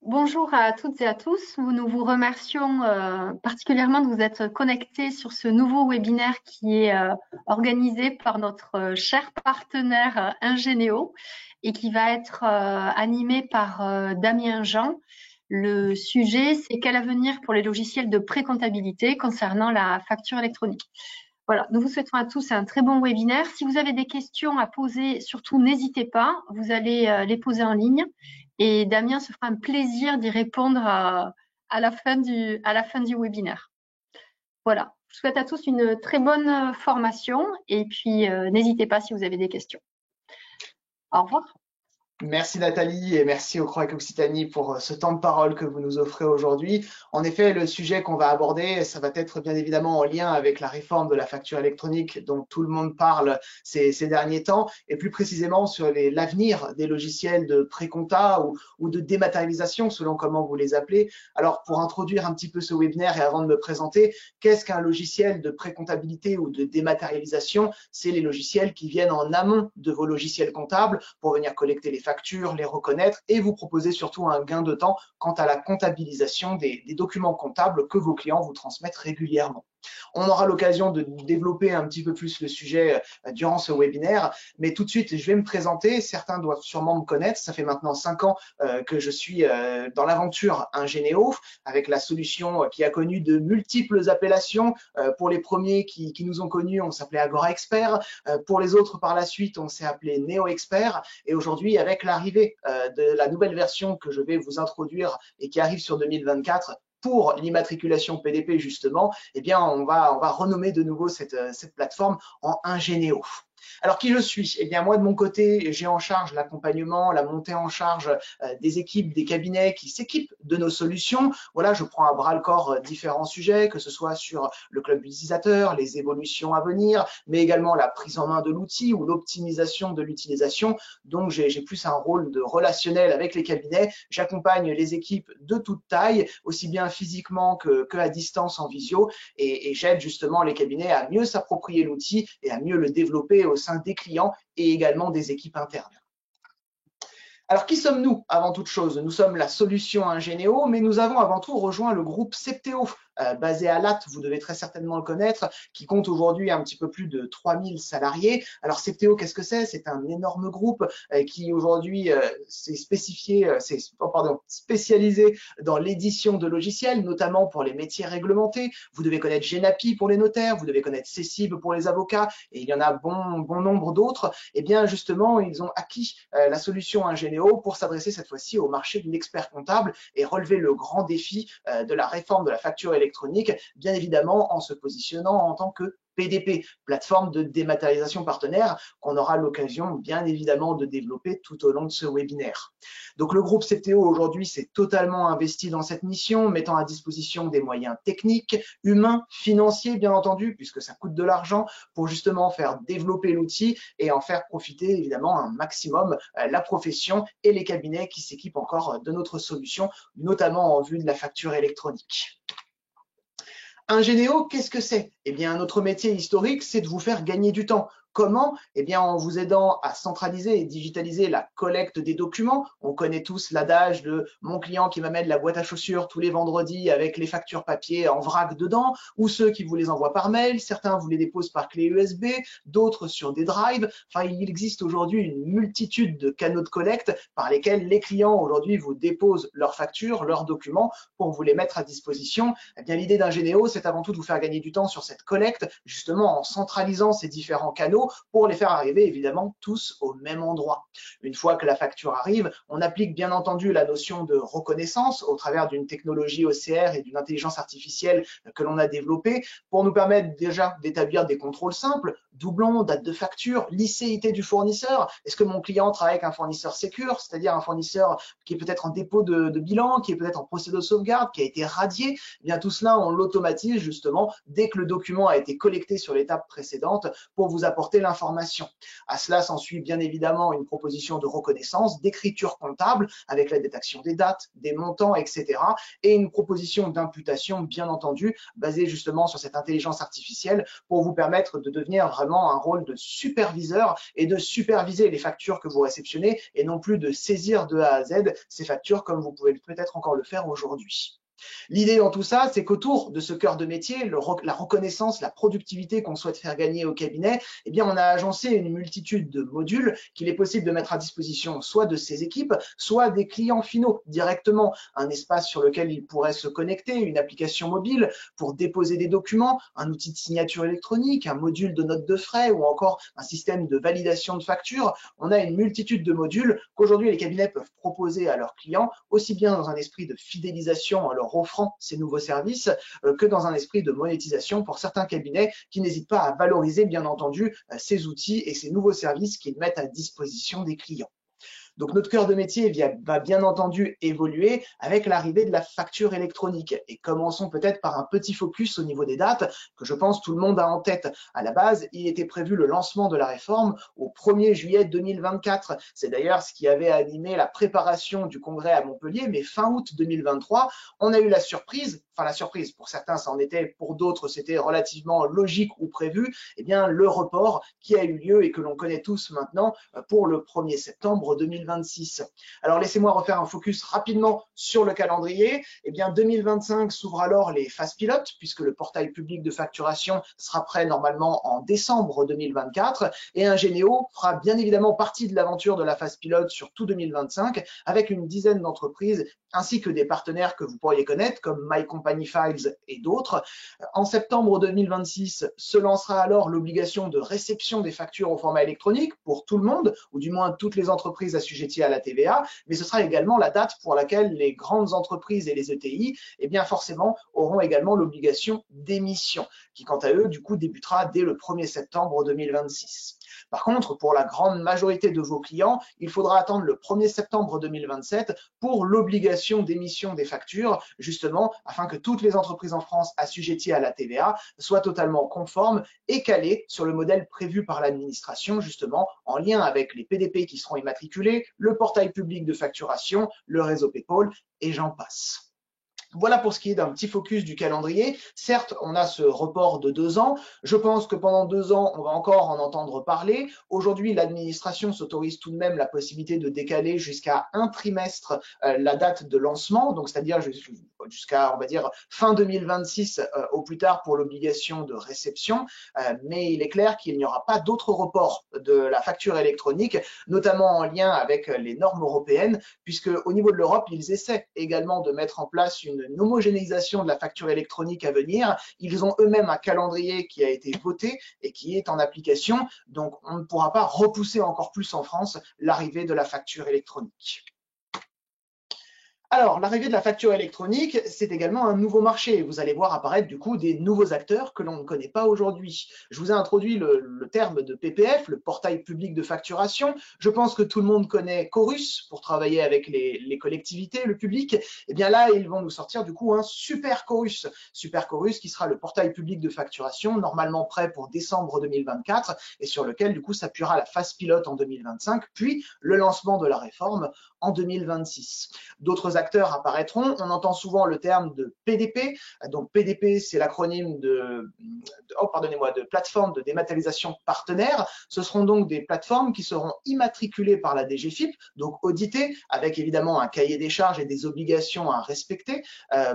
Bonjour à toutes et à tous. Nous vous remercions particulièrement de vous être connectés sur ce nouveau webinaire qui est organisé par notre cher partenaire Ingénéo et qui va être animé par Damien Jean. Le sujet, c'est quel avenir pour les logiciels de pré-comptabilité concernant la facture électronique. Voilà, nous vous souhaitons à tous un très bon webinaire. Si vous avez des questions à poser, surtout n'hésitez pas, vous allez les poser en ligne et Damien se fera un plaisir d'y répondre à la fin du webinaire. Voilà, je vous souhaite à tous une très bonne formation et puis n'hésitez pas si vous avez des questions. Au revoir. Merci Nathalie et merci au Croix Occitanie pour ce temps de parole que vous nous offrez aujourd'hui. En effet, le sujet qu'on va aborder, ça va être bien évidemment en lien avec la réforme de la facture électronique dont tout le monde parle ces derniers temps et plus précisément sur l'avenir des logiciels de pré-compta ou de dématérialisation selon comment vous les appelez. Alors pour introduire un petit peu ce webinaire et avant de me présenter, qu'est-ce qu'un logiciel de pré-comptabilité ou de dématérialisation? C'est les logiciels qui viennent en amont de vos logiciels comptables pour venir collecter les factures, les reconnaître et vous proposer surtout un gain de temps quant à la comptabilisation des documents comptables que vos clients vous transmettent régulièrement. On aura l'occasion de développer un petit peu plus le sujet durant ce webinaire, mais tout de suite, je vais me présenter. Certains doivent sûrement me connaître. Ça fait maintenant 5 ans que je suis dans l'aventure Ingénéo, avec la solution qui a connu de multiples appellations. Pour les premiers qui nous ont connus, on s'appelait Agora Expert. Pour les autres, par la suite, on s'est appelé Neo Expert. Et aujourd'hui, avec l'arrivée de la nouvelle version que je vais vous introduire et qui arrive sur 2024, pour l'immatriculation PDP justement, eh bien on va renommer de nouveau cette plateforme en Ingénéo. Alors qui je suis? Eh bien moi de mon côté, j'ai en charge l'accompagnement, la montée en charge des équipes, des cabinets qui s'équipent de nos solutions. Voilà, je prends à bras le corps différents sujets, que ce soit sur le club utilisateur, les évolutions à venir, mais également la prise en main de l'outil ou l'optimisation de l'utilisation. Donc j'ai plus un rôle de relationnel avec les cabinets. J'accompagne les équipes de toute taille, aussi bien physiquement que à distance en visio, et j'aide justement les cabinets à mieux s'approprier l'outil et à mieux le développer au sein des clients et également des équipes internes. Alors, qui sommes-nous avant toute chose? Nous sommes la solution Ingénéo, mais nous avons avant tout rejoint le groupe Septéo, basé à Latte, vous devez très certainement le connaître, qui compte aujourd'hui un petit peu plus de 3000 salariés. Alors, Septéo, qu'est-ce que c'est? C'est un énorme groupe qui aujourd'hui s'est spécialisé dans l'édition de logiciels, notamment pour les métiers réglementés. Vous devez connaître Genapi pour les notaires, vous devez connaître Cessib pour les avocats, et il y en a bon nombre d'autres. Et bien, justement, ils ont acquis la solution Ingénéo pour s'adresser cette fois-ci au marché de l'expert comptable et relever le grand défi de la réforme de la facture électronique, bien évidemment en se positionnant en tant que PDP, plateforme de dématérialisation partenaire, qu'on aura l'occasion bien évidemment de développer tout au long de ce webinaire. Donc le groupe Septéo aujourd'hui s'est totalement investi dans cette mission, mettant à disposition des moyens techniques, humains, financiers bien entendu, puisque ça coûte de l'argent, pour justement faire développer l'outil et en faire profiter évidemment un maximum la profession et les cabinets qui s'équipent encore de notre solution, notamment en vue de la facture électronique. Ingénéo, qu'est-ce que c'est? Eh bien, notre métier historique, c'est de vous faire gagner du temps. Comment? Eh bien, en vous aidant à centraliser et digitaliser la collecte des documents. On connaît tous l'adage de mon client qui m'amène la boîte à chaussures tous les vendredis avec les factures papier en vrac dedans, ou ceux qui vous les envoient par mail. Certains vous les déposent par clé USB, d'autres sur des drives. Enfin, il existe aujourd'hui une multitude de canaux de collecte par lesquels les clients aujourd'hui vous déposent leurs factures, leurs documents pour vous les mettre à disposition. Eh bien, l'idée d'Ingénéo, c'est avant tout de vous faire gagner du temps sur cette collecte, justement en centralisant ces différents canaux pour les faire arriver évidemment tous au même endroit. Une fois que la facture arrive, on applique bien entendu la notion de reconnaissance au travers d'une technologie OCR et d'une intelligence artificielle que l'on a développée pour nous permettre déjà d'établir des contrôles simples, doublons, date de facture, licéité du fournisseur. Est-ce que mon client travaille avec un fournisseur sécure, c'est-à-dire un fournisseur qui est peut-être en dépôt de bilan, qui est peut-être en procédure de sauvegarde, qui a été radié? Eh bien, tout cela, on l'automatise justement dès que le document a été collecté sur l'étape précédente pour vous apporter importer l'information. À cela s'ensuit bien évidemment une proposition de reconnaissance, d'écriture comptable avec la détection des dates, des montants, etc. et une proposition d'imputation, bien entendu, basée justement sur cette intelligence artificielle pour vous permettre de devenir vraiment un rôle de superviseur et de superviser les factures que vous réceptionnez et non plus de saisir de A à Z ces factures comme vous pouvez peut-être encore le faire aujourd'hui. L'idée dans tout ça, c'est qu'autour de ce cœur de métier, la reconnaissance, la productivité qu'on souhaite faire gagner au cabinet, eh bien, on a agencé une multitude de modules qu'il est possible de mettre à disposition soit de ces équipes, soit des clients finaux directement. Un espace sur lequel ils pourraient se connecter, une application mobile pour déposer des documents, un outil de signature électronique, un module de notes de frais ou encore un système de validation de factures. On a une multitude de modules qu'aujourd'hui les cabinets peuvent proposer à leurs clients, aussi bien dans un esprit de fidélisation en leur offrant ces nouveaux services que dans un esprit de monétisation pour certains cabinets qui n'hésitent pas à valoriser bien entendu ces outils et ces nouveaux services qu'ils mettent à disposition des clients. Donc notre cœur de métier va bien entendu évoluer avec l'arrivée de la facture électronique. Et commençons peut-être par un petit focus au niveau des dates que je pense tout le monde a en tête. À la base, il était prévu le lancement de la réforme au 1er juillet 2024. C'est d'ailleurs ce qui avait animé la préparation du congrès à Montpellier, mais fin août 2023, on a eu la surprise, pour certains ça en était, pour d'autres c'était relativement logique ou prévu, eh bien le report qui a eu lieu et que l'on connaît tous maintenant pour le 1er septembre 2026. Alors laissez-moi refaire un focus rapidement sur le calendrier. Eh bien 2025 s'ouvrent alors les phases pilotes puisque le portail public de facturation sera prêt normalement en décembre 2024 et Ingénéo fera bien évidemment partie de l'aventure de la phase pilote sur tout 2025 avec une dizaine d'entreprises ainsi que des partenaires que vous pourriez connaître comme My Company Files et d'autres. En septembre 2026 se lancera alors l'obligation de réception des factures au format électronique pour tout le monde, ou du moins toutes les entreprises assujetties à la TVA, mais ce sera également la date pour laquelle les grandes entreprises et les ETI, eh bien forcément, auront également l'obligation d'émission, qui quant à eux, du coup, débutera dès le 1er septembre 2026. Par contre, pour la grande majorité de vos clients, il faudra attendre le 1er septembre 2027 pour l'obligation d'émission des factures, justement, afin que toutes les entreprises en France assujetties à la TVA soient totalement conformes et calées sur le modèle prévu par l'administration, justement, en lien avec les PDP qui seront immatriculés, le portail public de facturation, le réseau PayPal, et j'en passe. Voilà pour ce qui est d'un petit focus du calendrier. Certes, on a ce report de 2 ans. Je pense que pendant 2 ans, on va encore en entendre parler. Aujourd'hui, l'administration s'autorise tout de même la possibilité de décaler jusqu'à un trimestre la date de lancement, donc c'est-à-dire jusqu'à, on va dire, fin 2026 au plus tard pour l'obligation de réception. Mais il est clair qu'il n'y aura pas d'autre report de la facture électronique, notamment en lien avec les normes européennes, puisque au niveau de l'Europe, ils essaient également de mettre en place une homogénéisation de la facture électronique à venir. Ils ont eux-mêmes un calendrier qui a été voté et qui est en application, donc on ne pourra pas repousser encore plus en France l'arrivée de la facture électronique. Alors, l'arrivée de la facture électronique, c'est également un nouveau marché. Vous allez voir apparaître du coup des nouveaux acteurs que l'on ne connaît pas aujourd'hui. Je vous ai introduit le terme de PPF, le portail public de facturation. Je pense que tout le monde connaît Chorus pour travailler avec les collectivités, le public. Et bien là, ils vont nous sortir du coup un Super Chorus. Super Chorus qui sera le portail public de facturation, normalement prêt pour décembre 2024 et sur lequel du coup s'appuiera la phase pilote en 2025, puis le lancement de la réforme en 2026. D'autres acteurs apparaîtront. On entend souvent le terme de PDP. Donc PDP, c'est l'acronyme de plateforme de dématérialisation partenaire. Ce seront donc des plateformes qui seront immatriculées par la DGFiP, donc auditées, avec évidemment un cahier des charges et des obligations à respecter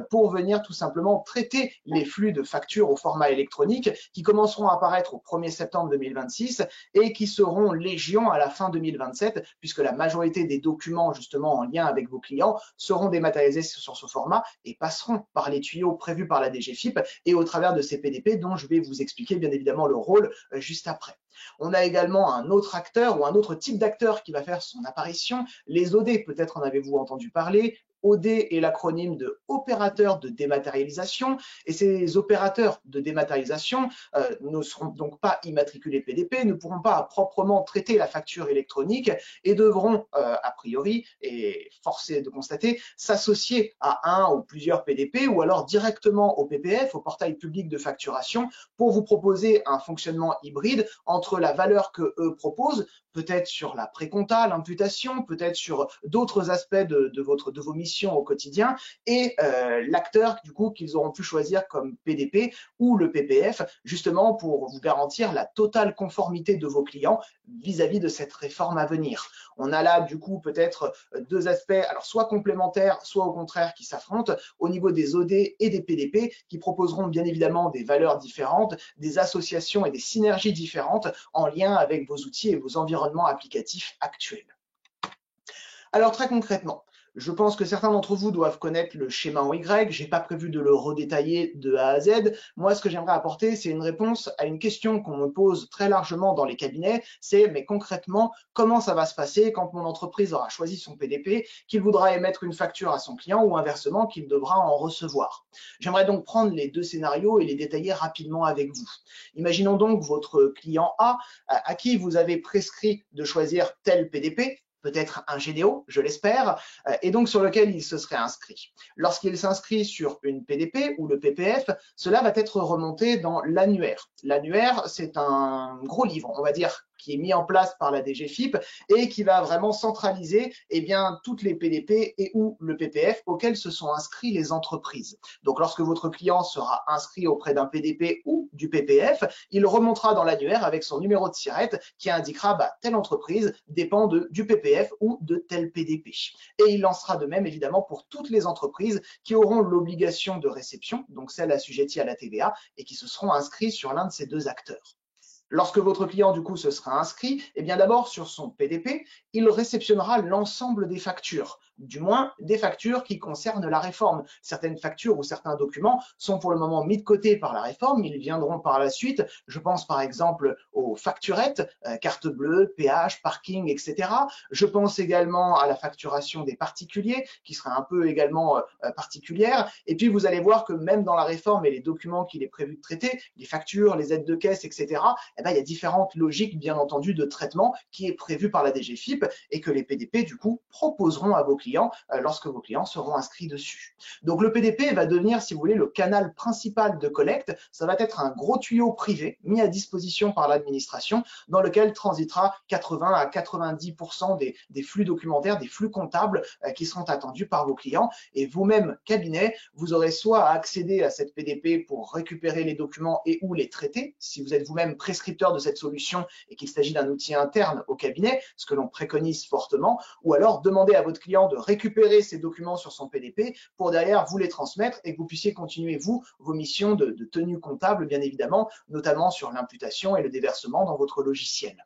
pour venir tout simplement traiter les flux de factures au format électronique qui commenceront à apparaître au 1er septembre 2026 et qui seront légion à la fin 2027 puisque la majorité des documents justement en lien avec vos clients seront dématérialisés sur ce format et passeront par les tuyaux prévus par la DGFiP et au travers de ces PDP dont je vais vous expliquer bien évidemment le rôle juste après. On a également un autre acteur ou un autre type d'acteur qui va faire son apparition, les OD, peut-être en avez-vous entendu parler, OD est l'acronyme de opérateur de dématérialisation, et ces opérateurs de dématérialisation ne seront donc pas immatriculés PDP, ne pourront pas à proprement traiter la facture électronique et devront, a priori, et forcé de constater, s'associer à un ou plusieurs PDP ou alors directement au PPF, au portail public de facturation, pour vous proposer un fonctionnement hybride entre la valeur que eux proposent, peut-être sur la précompta, l'imputation, peut-être sur d'autres aspects de vos missions au quotidien, et l'acteur du coup qu'ils auront pu choisir comme PDP ou le PPF, justement pour vous garantir la totale conformité de vos clients vis-à-vis de cette réforme à venir. On a là du coup peut-être deux aspects, alors soit complémentaires, soit au contraire qui s'affrontent au niveau des OD et des PDP, qui proposeront bien évidemment des valeurs différentes, des associations et des synergies différentes en lien avec vos outils et vos environnements applicatifs actuels. Alors très concrètement, je pense que certains d'entre vous doivent connaître le schéma en Y. Je n'ai pas prévu de le redétailler de A à Z. Moi, ce que j'aimerais apporter, c'est une réponse à une question qu'on me pose très largement dans les cabinets. C'est, mais concrètement, comment ça va se passer quand mon entreprise aura choisi son PDP, qu'il voudra émettre une facture à son client ou inversement, qu'il devra en recevoir. J'aimerais donc prendre les deux scénarios et les détailler rapidement avec vous. Imaginons donc votre client A, à qui vous avez prescrit de choisir tel PDP, peut-être un Généo, je l'espère, et donc sur lequel il se serait inscrit. Lorsqu'il s'inscrit sur une PDP ou le PPF, cela va être remonté dans l'annuaire. L'annuaire, c'est un gros livre, on va dire, qui est mis en place par la DGFiP et qui va vraiment centraliser toutes les PDP et ou le PPF auxquels se sont inscrits les entreprises. Donc lorsque votre client sera inscrit auprès d'un PDP ou du PPF, il remontera dans l'annuaire avec son numéro de SIRET qui indiquera telle entreprise dépend du PPF ou de tel PDP. Et il lancera de même évidemment pour toutes les entreprises qui auront l'obligation de réception, donc celles assujetties à la TVA, et qui se seront inscrits sur l'un de ces deux acteurs. Lorsque votre client, du coup, se sera inscrit, d'abord, sur son PDP, il réceptionnera l'ensemble des factures, du moins des factures qui concernent la réforme. Certaines factures ou certains documents sont pour le moment mis de côté par la réforme, ils viendront par la suite. Je pense par exemple aux facturettes, carte bleue, péage, parking, etc. Je pense également à la facturation des particuliers, qui sera un peu également particulière. Et puis, vous allez voir que même dans la réforme et les documents qu'il est prévu de traiter, les factures, les aides de caisse, etc., il y a différentes logiques, bien entendu, de traitement qui est prévu par la DGFiP et que les PDP, du coup, proposeront à vos clients lorsque vos clients seront inscrits dessus. Donc, le PDP va devenir, si vous voulez, le canal principal de collecte. Ça va être un gros tuyau privé mis à disposition par l'administration dans lequel transitera 80 à 90% des flux documentaires, des flux comptables qui seront attendus par vos clients. Et vous-même, cabinet, vous aurez soit à accéder à cette PDP pour récupérer les documents et ou les traiter, si vous êtes vous-même prescripteur de cette solution et qu'il s'agit d'un outil interne au cabinet, ce que l'on préconise fortement, ou alors demander à votre client de récupérer ces documents sur son PDP pour derrière vous les transmettre et que vous puissiez continuer, vous, vos missions de tenue comptable, bien évidemment, notamment sur l'imputation et le déversement dans votre logiciel.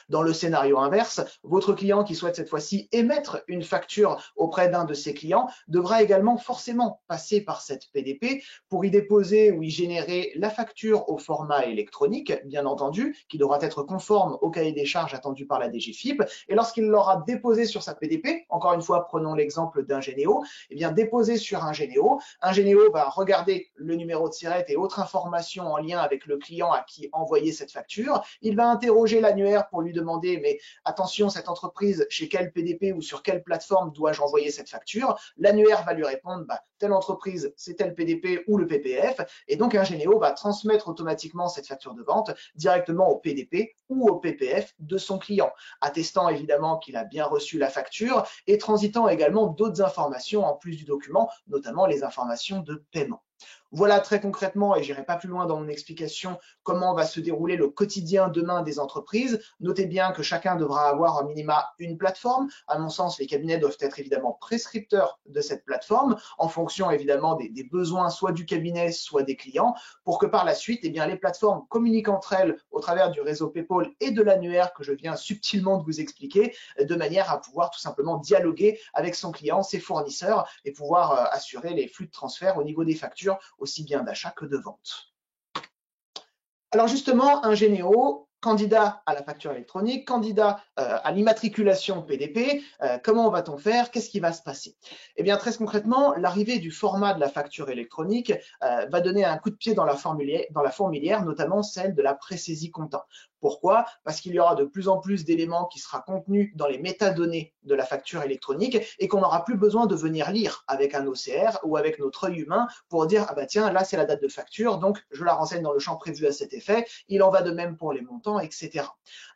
Dans le scénario inverse, votre client qui souhaite cette fois-ci émettre une facture auprès d'un de ses clients devra également forcément passer par cette PDP pour y déposer ou y générer la facture au format électronique, bien entendu, qui devra être conforme au cahier des charges attendu par la DGFiP. Et lorsqu'il l'aura déposé sur sa PDP, encore une fois, prenons l'exemple d'un Généo, déposé sur un Généo va regarder le numéro de SIRET et autres informations en lien avec le client à qui envoyer cette facture. Il va interroger l'annuaire pour lui demander, mais attention, cette entreprise, chez quel PDP ou sur quelle plateforme dois-je envoyer cette facture? L'annuaire va lui répondre, telle entreprise, c'est tel PDP ou le PPF, et donc un Généo va transmettre automatiquement cette facture de vente directement au PDP ou au PPF de son client, attestant évidemment qu'il a bien reçu la facture et transitant également d'autres informations en plus du document, notamment les informations de paiement. Voilà très concrètement, et j'irai pas plus loin dans mon explication, comment va se dérouler le quotidien demain des entreprises. Notez bien que chacun devra avoir en minima une plateforme. À mon sens, les cabinets doivent être évidemment prescripteurs de cette plateforme en fonction évidemment des besoins soit du cabinet, soit des clients, pour que par la suite, les plateformes communiquent entre elles au travers du réseau PayPal et de l'annuaire que je viens subtilement de vous expliquer, de manière à pouvoir tout simplement dialoguer avec son client, ses fournisseurs et pouvoir assurer les flux de transfert au niveau des factures, aussi bien d'achat que de vente. Alors justement, un Généo, candidat à la facture électronique, candidat à l'immatriculation PDP, comment va-t-on faire? Qu'est-ce qui va se passer? Eh bien, très concrètement, l'arrivée du format de la facture électronique va donner un coup de pied dans la fourmilière, notamment celle de la pré-saisie comptant. Pourquoi? Parce qu'il y aura de plus en plus d'éléments qui sera contenus dans les métadonnées de la facture électronique et qu'on n'aura plus besoin de venir lire avec un OCR ou avec notre œil humain pour dire ah bah tiens, là c'est la date de facture, donc je la renseigne dans le champ prévu à cet effet. Il en va de même pour les montants, etc.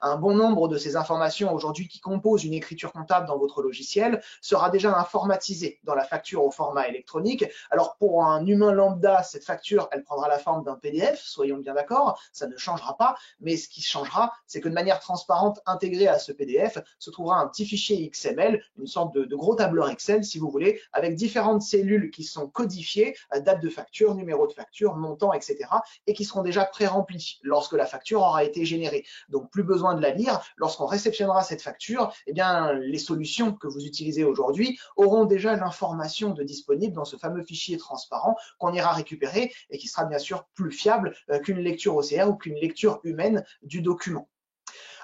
Un bon nombre de ces informations aujourd'hui qui composent une écriture comptable dans votre logiciel sera déjà informatisé dans la facture au format électronique. Alors pour un humain lambda, cette facture, elle prendra la forme d'un PDF, soyons bien d'accord, ça ne changera pas, mais ce qui changera, c'est que de manière transparente, intégrée à ce PDF, se trouvera un petit fichier XML, une sorte de gros tableur Excel, si vous voulez, avec différentes cellules qui sont codifiées, date de facture, numéro de facture, montant, etc., et qui seront déjà pré-remplies lorsque la facture aura été générée. Donc, plus besoin de la lire. Lorsqu'on réceptionnera cette facture, eh bien, les solutions que vous utilisez aujourd'hui auront déjà l'information de disponible dans ce fameux fichier transparent qu'on ira récupérer et qui sera bien sûr plus fiable qu'une lecture OCR ou qu'une lecture humaine du document.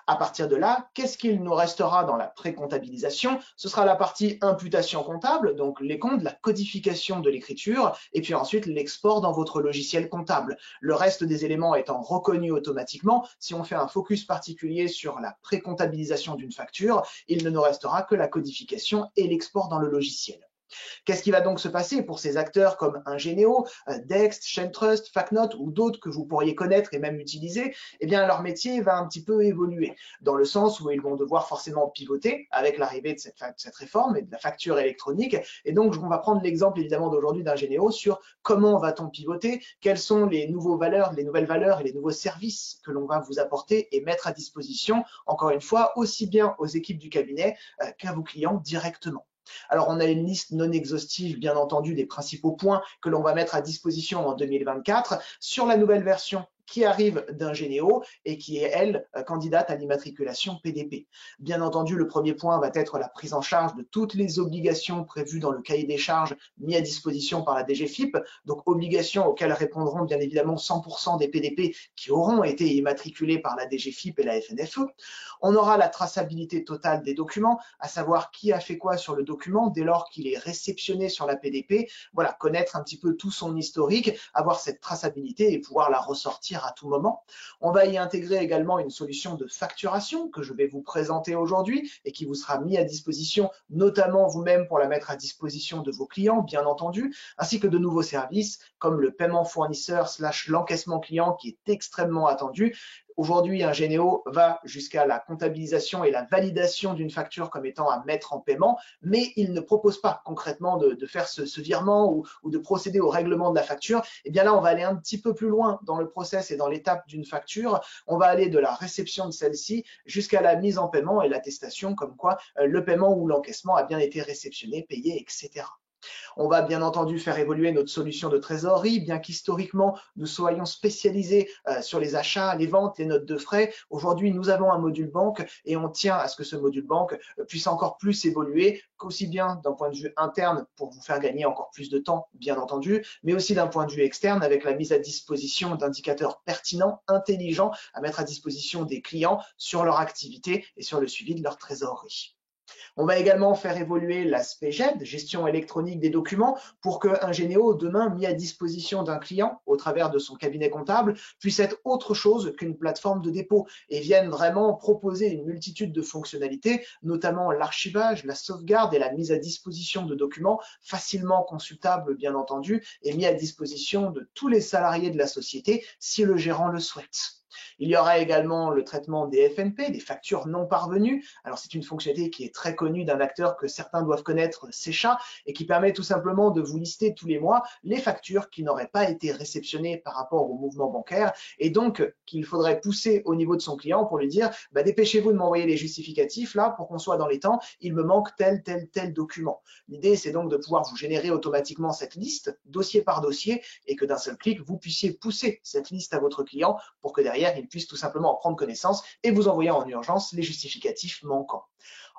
À partir de là, qu'est-ce qu'il nous restera dans la pré-comptabilisation? Ce sera la partie imputation comptable, donc les comptes, la codification de l'écriture, et puis ensuite l'export dans votre logiciel comptable. Le reste des éléments étant reconnus automatiquement, si on fait un focus particulier sur la pré-comptabilisation d'une facture, il ne nous restera que la codification et l'export dans le logiciel. Qu'est-ce qui va donc se passer pour ces acteurs comme Ingénéo, Dext, Chaintrust, Factnote ou d'autres que vous pourriez connaître et même utiliser? Eh bien, leur métier va un petit peu évoluer, dans le sens où ils vont devoir forcément pivoter avec l'arrivée de cette réforme et de la facture électronique. Et donc, on va prendre l'exemple évidemment d'aujourd'hui d'Ingénéo sur comment va-t-on pivoter, quelles sont les nouvelles valeurs et les nouveaux services que l'on va vous apporter et mettre à disposition, encore une fois, aussi bien aux équipes du cabinet qu'à vos clients directement. Alors, on a une liste non exhaustive, bien entendu, des principaux points que l'on va mettre à disposition en 2024 sur la nouvelle version qui arrive d'Ingénéo et qui est, elle, candidate à l'immatriculation PDP. Bien entendu, le premier point va être la prise en charge de toutes les obligations prévues dans le cahier des charges mis à disposition par la DGFiP, donc obligations auxquelles répondront bien évidemment 100% des PDP qui auront été immatriculés par la DGFiP et la FNFE. On aura la traçabilité totale des documents, à savoir qui a fait quoi sur le document dès lors qu'il est réceptionné sur la PDP. Voilà, connaître un petit peu tout son historique, avoir cette traçabilité et pouvoir la ressortir à tout moment. On va y intégrer également une solution de facturation que je vais vous présenter aujourd'hui et qui vous sera mis à disposition, notamment vous-même pour la mettre à disposition de vos clients, bien entendu, ainsi que de nouveaux services comme le paiement fournisseur / l'encaissement client qui est extrêmement attendu. Aujourd'hui, Ingénéo va jusqu'à la comptabilisation et la validation d'une facture comme étant à mettre en paiement, mais il ne propose pas concrètement de faire ce virement ou de procéder au règlement de la facture. Et bien là, on va aller un petit peu plus loin dans le process et dans l'étape d'une facture. On va aller de la réception de celle-ci jusqu'à la mise en paiement et l'attestation comme quoi le paiement ou l'encaissement a bien été réceptionné, payé, etc. On va bien entendu faire évoluer notre solution de trésorerie, bien qu'historiquement nous soyons spécialisés sur les achats, les ventes, les notes de frais. Aujourd'hui, nous avons un module banque et on tient à ce que ce module banque puisse encore plus évoluer, qu'aussi bien d'un point de vue interne pour vous faire gagner encore plus de temps, bien entendu, mais aussi d'un point de vue externe avec la mise à disposition d'indicateurs pertinents, intelligents à mettre à disposition des clients sur leur activité et sur le suivi de leur trésorerie. On va également faire évoluer l'aspect GED, gestion électronique des documents, pour que Ingénéo, demain, mis à disposition d'un client au travers de son cabinet comptable, puisse être autre chose qu'une plateforme de dépôt et vienne vraiment proposer une multitude de fonctionnalités, notamment l'archivage, la sauvegarde et la mise à disposition de documents facilement consultables, bien entendu, et mis à disposition de tous les salariés de la société si le gérant le souhaite. Il y aura également le traitement des FNP, des factures non parvenues. Alors c'est une fonctionnalité qui est très connue d'un acteur que certains doivent connaître, Secha, et qui permet tout simplement de vous lister tous les mois les factures qui n'auraient pas été réceptionnées par rapport au mouvement bancaire et donc qu'il faudrait pousser au niveau de son client pour lui dire dépêchez-vous de m'envoyer les justificatifs là pour qu'on soit dans les temps, il me manque tel document. L'idée c'est donc de pouvoir vous générer automatiquement cette liste, dossier par dossier, et que d'un seul clic, vous puissiez pousser cette liste à votre client pour que derrière, il puisse tout simplement en prendre connaissance et vous envoyer en urgence les justificatifs manquants.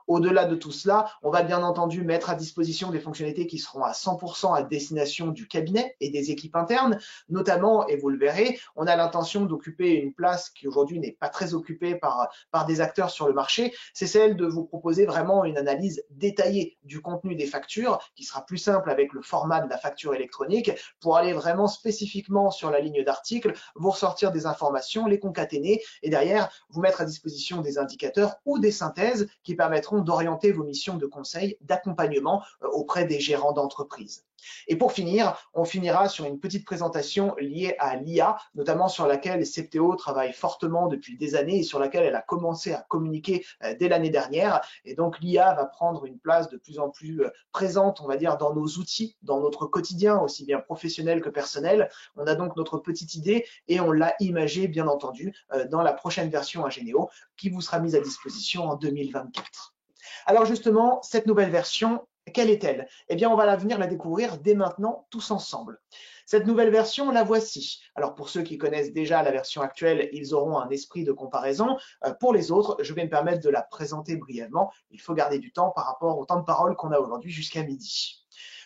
Au-delà de tout cela, on va bien entendu mettre à disposition des fonctionnalités qui seront à 100% à destination du cabinet et des équipes internes, notamment, et vous le verrez, on a l'intention d'occuper une place qui aujourd'hui n'est pas très occupée par des acteurs sur le marché, c'est celle de vous proposer vraiment une analyse détaillée du contenu des factures, qui sera plus simple avec le format de la facture électronique, pour aller vraiment spécifiquement sur la ligne d'article, vous ressortir des informations, les concaténer, et derrière, vous mettre à disposition des indicateurs ou des synthèses qui permettront d'orienter vos missions de conseil, d'accompagnement auprès des gérants d'entreprise. Et pour finir, on finira sur une petite présentation liée à l'IA, notamment sur laquelle Septéo travaille fortement depuis des années et sur laquelle elle a commencé à communiquer dès l'année dernière. Et donc l'IA va prendre une place de plus en plus présente, on va dire, dans nos outils, dans notre quotidien, aussi bien professionnel que personnel. On a donc notre petite idée et on l'a imagée, bien entendu, dans la prochaine version Ingénéo qui vous sera mise à disposition en 2024. Alors justement, cette nouvelle version, quelle est-elle? Eh bien, on va venir la découvrir dès maintenant, tous ensemble. Cette nouvelle version, la voici. Alors, pour ceux qui connaissent déjà la version actuelle, ils auront un esprit de comparaison. Pour les autres, je vais me permettre de la présenter brièvement. Il faut garder du temps par rapport au temps de parole qu'on a aujourd'hui jusqu'à midi.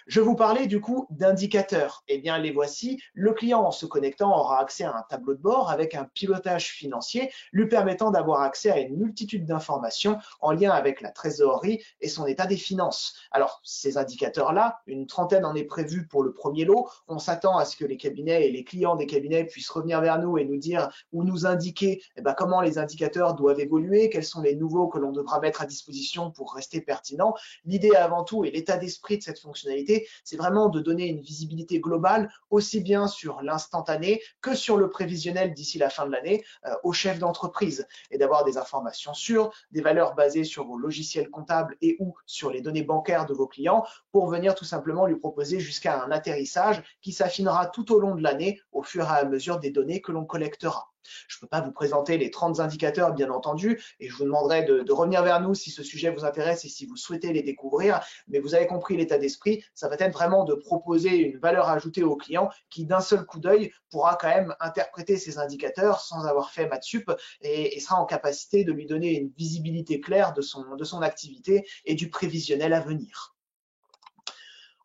Je vous parlais du coup d'indicateurs. Eh bien, les voici. Le client, en se connectant, aura accès à un tableau de bord avec un pilotage financier lui permettant d'avoir accès à une multitude d'informations en lien avec la trésorerie et son état des finances. Alors, ces indicateurs-là, une trentaine en est prévue pour le premier lot. On s'attend à ce que les cabinets et les clients des cabinets puissent revenir vers nous et nous dire ou nous indiquer comment les indicateurs doivent évoluer, quels sont les nouveaux que l'on devra mettre à disposition pour rester pertinents. L'idée avant tout et l'état d'esprit de cette fonctionnalité, c'est vraiment de donner une visibilité globale aussi bien sur l'instantané que sur le prévisionnel d'ici la fin de l'année aux chefs d'entreprise et d'avoir des informations sûres, des valeurs basées sur vos logiciels comptables et ou sur les données bancaires de vos clients pour venir tout simplement lui proposer jusqu'à un atterrissage qui s'affinera tout au long de l'année au fur et à mesure des données que l'on collectera. Je ne peux pas vous présenter les 30 indicateurs, bien entendu, et je vous demanderai de revenir vers nous si ce sujet vous intéresse et si vous souhaitez les découvrir, mais vous avez compris l'état d'esprit, ça va être vraiment de proposer une valeur ajoutée au client qui, d'un seul coup d'œil, pourra quand même interpréter ces indicateurs sans avoir fait maths sup et sera en capacité de lui donner une visibilité claire de son activité et du prévisionnel à venir.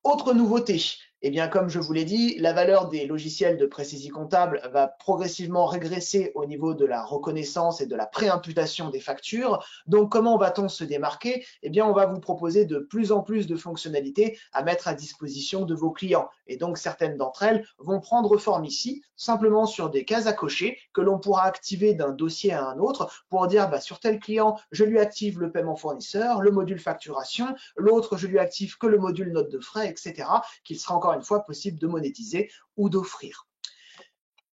Autre nouveauté, eh bien, comme je vous l'ai dit, la valeur des logiciels de précisie comptable va progressivement régresser au niveau de la reconnaissance et de la préimputation des factures. Donc, comment va-t-on se démarquer? Eh bien, on va vous proposer de plus en plus de fonctionnalités à mettre à disposition de vos clients. Et donc, certaines d'entre elles vont prendre forme ici, simplement sur des cases à cocher que l'on pourra activer d'un dossier à un autre pour dire, sur tel client, je lui active le paiement fournisseur, le module facturation, l'autre, je lui active que le module note de frais, etc., qu'il sera encore une fois possible de monétiser ou d'offrir.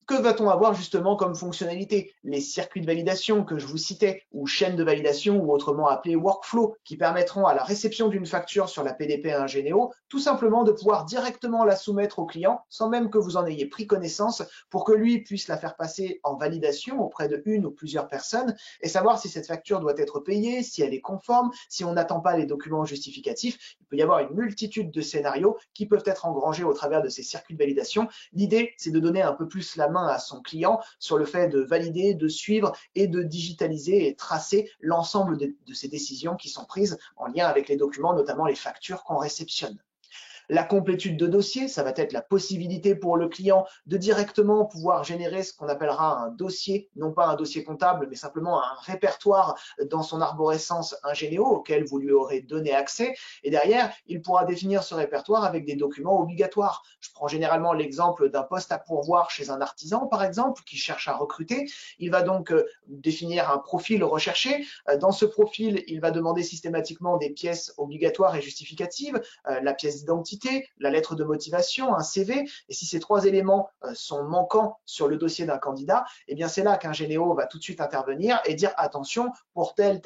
Que va-t-on avoir justement comme fonctionnalité? Les circuits de validation que je vous citais, ou chaînes de validation, ou autrement appelés workflows, qui permettront à la réception d'une facture sur la PDP Ingénéo, tout simplement de pouvoir directement la soumettre au client, sans même que vous en ayez pris connaissance, pour que lui puisse la faire passer en validation auprès de une ou plusieurs personnes, et savoir si cette facture doit être payée, si elle est conforme, si on n'attend pas les documents justificatifs. Il peut y avoir une multitude de scénarios qui peuvent être engrangés au travers de ces circuits de validation. L'idée, c'est de donner un peu plus la main à son client sur le fait de valider, de suivre et de digitaliser et tracer l'ensemble de ces décisions qui sont prises en lien avec les documents, notamment les factures qu'on réceptionne. La complétude de dossier, ça va être la possibilité pour le client de directement pouvoir générer ce qu'on appellera un dossier, non pas un dossier comptable, mais simplement un répertoire dans son arborescence Ingénéo auquel vous lui aurez donné accès. Et derrière, il pourra définir ce répertoire avec des documents obligatoires. Je prends généralement l'exemple d'un poste à pourvoir chez un artisan, par exemple, qui cherche à recruter. Il va donc définir un profil recherché. Dans ce profil, il va demander systématiquement des pièces obligatoires et justificatives, la pièce d'identité, la lettre de motivation, un CV, et si ces trois éléments sont manquants sur le dossier d'un candidat, eh bien c'est là qu'Ingénéo va tout de suite intervenir et dire attention, pour tel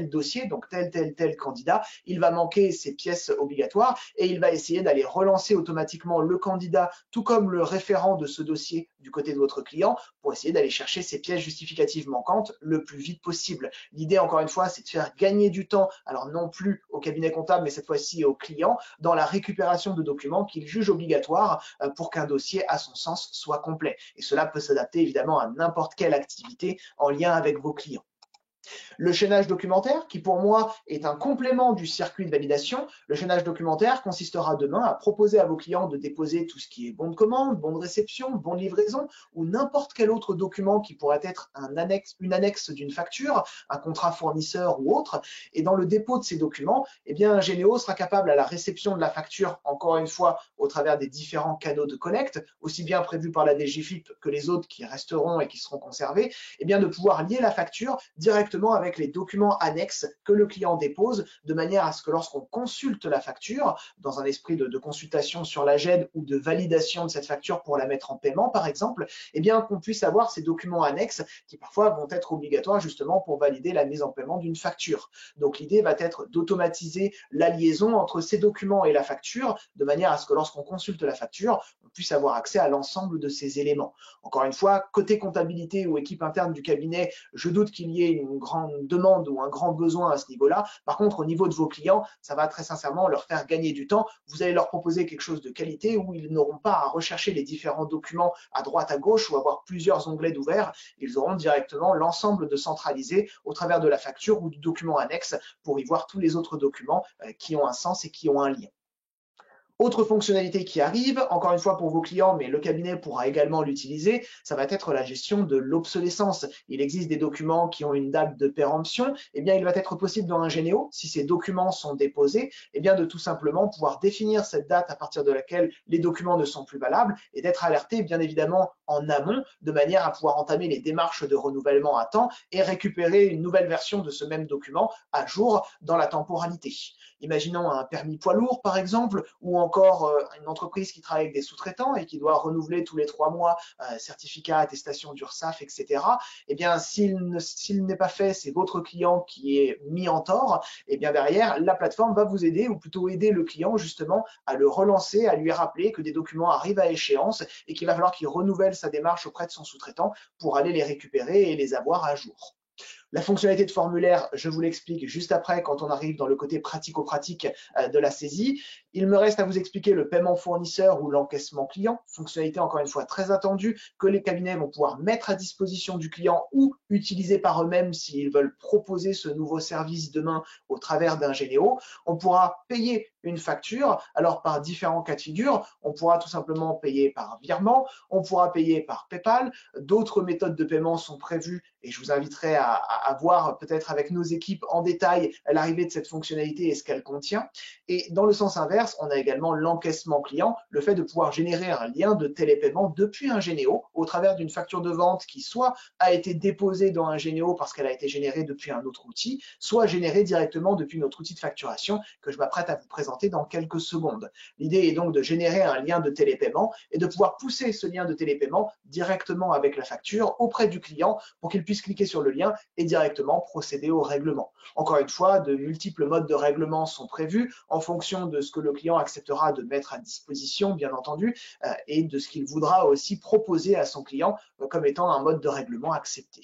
dossier, donc tel candidat, il va manquer ces pièces obligatoires et il va essayer d'aller relancer automatiquement le candidat, tout comme le référent de ce dossier du côté de votre client, pour essayer d'aller chercher ces pièces justificatives manquantes le plus vite possible. L'idée, encore une fois, c'est de faire gagner du temps, alors non plus au cabinet comptable, mais cette fois-ci au client, dans la récupération de documents qu'il juge obligatoires pour qu'un dossier, à son sens, soit complet. Et cela peut s'adapter évidemment à n'importe quelle activité en lien avec vos clients. Le chaînage documentaire, qui pour moi est un complément du circuit de validation, le chaînage documentaire consistera demain à proposer à vos clients de déposer tout ce qui est bon de commande, bon de réception, bon de livraison ou n'importe quel autre document qui pourrait être une annexe d'une facture, un contrat fournisseur ou autre. Et dans le dépôt de ces documents, eh bien, Généo sera capable à la réception de la facture, encore une fois, au travers des différents canaux de collecte, aussi bien prévus par la DGFiP que les autres qui resteront et qui seront conservés, eh bien, de pouvoir lier la facture directement avec les documents annexes que le client dépose, de manière à ce que lorsqu'on consulte la facture, dans un esprit de consultation sur la GED ou de validation de cette facture pour la mettre en paiement, par exemple, eh bien, qu'on puisse avoir ces documents annexes qui parfois vont être obligatoires justement pour valider la mise en paiement d'une facture. Donc, l'idée va être d'automatiser la liaison entre ces documents et la facture, de manière à ce que lorsqu'on consulte la facture, on puisse avoir accès à l'ensemble de ces éléments. Encore une fois, côté comptabilité ou équipe interne du cabinet, je doute qu'il y ait une grande demande ou un grand besoin à ce niveau-là. Par contre, au niveau de vos clients, ça va très sincèrement leur faire gagner du temps. Vous allez leur proposer quelque chose de qualité où ils n'auront pas à rechercher les différents documents à droite, à gauche ou avoir plusieurs onglets d'ouvert. Ils auront directement l'ensemble de centralisé au travers de la facture ou du document annexe pour y voir tous les autres documents qui ont un sens et qui ont un lien. Autre fonctionnalité qui arrive, encore une fois pour vos clients, mais le cabinet pourra également l'utiliser, ça va être la gestion de l'obsolescence. Il existe des documents qui ont une date de péremption, eh bien il va être possible dans Ingénéo, si ces documents sont déposés, eh bien de tout simplement pouvoir définir cette date à partir de laquelle les documents ne sont plus valables et d'être alerté bien évidemment en amont de manière à pouvoir entamer les démarches de renouvellement à temps et récupérer une nouvelle version de ce même document à jour dans la temporalité. Imaginons un permis poids lourd par exemple, ou encore une entreprise qui travaille avec des sous-traitants et qui doit renouveler tous les 3 mois certificat, attestation d'URSSAF, etc. Eh bien, s'il n'est pas fait, c'est votre client qui est mis en tort. Et bien derrière, la plateforme va vous aider, ou plutôt aider le client justement à le relancer, à lui rappeler que des documents arrivent à échéance et qu'il va falloir qu'il renouvelle sa démarche auprès de son sous-traitant pour aller les récupérer et les avoir à jour. La fonctionnalité de formulaire, je vous l'explique juste après quand on arrive dans le côté pratico-pratique de la saisie. Il me reste à vous expliquer le paiement fournisseur ou l'encaissement client, fonctionnalité encore une fois très attendue que les cabinets vont pouvoir mettre à disposition du client ou utiliser par eux-mêmes s'ils veulent proposer ce nouveau service demain au travers d'Ingénéo. On pourra payer une facture, alors par différents cas de figure, on pourra tout simplement payer par virement, on pourra payer par PayPal, d'autres méthodes de paiement sont prévues et je vous inviterai à voir peut-être avec nos équipes en détail l'arrivée de cette fonctionnalité et ce qu'elle contient. Et dans le sens inverse, on a également l'encaissement client, le fait de pouvoir générer un lien de télépaiement depuis Ingénéo au travers d'une facture de vente qui soit a été déposée dans Ingénéo parce qu'elle a été générée depuis un autre outil, soit générée directement depuis notre outil de facturation que je m'apprête à vous présenter dans quelques secondes. L'idée est donc de générer un lien de télépaiement et de pouvoir pousser ce lien de télépaiement directement avec la facture auprès du client pour qu'il puisse cliquer sur le lien et directement procéder au règlement. Encore une fois, de multiples modes de règlement sont prévus en fonction de ce que le client acceptera de mettre à disposition, bien entendu, et de ce qu'il voudra aussi proposer à son client comme étant un mode de règlement accepté.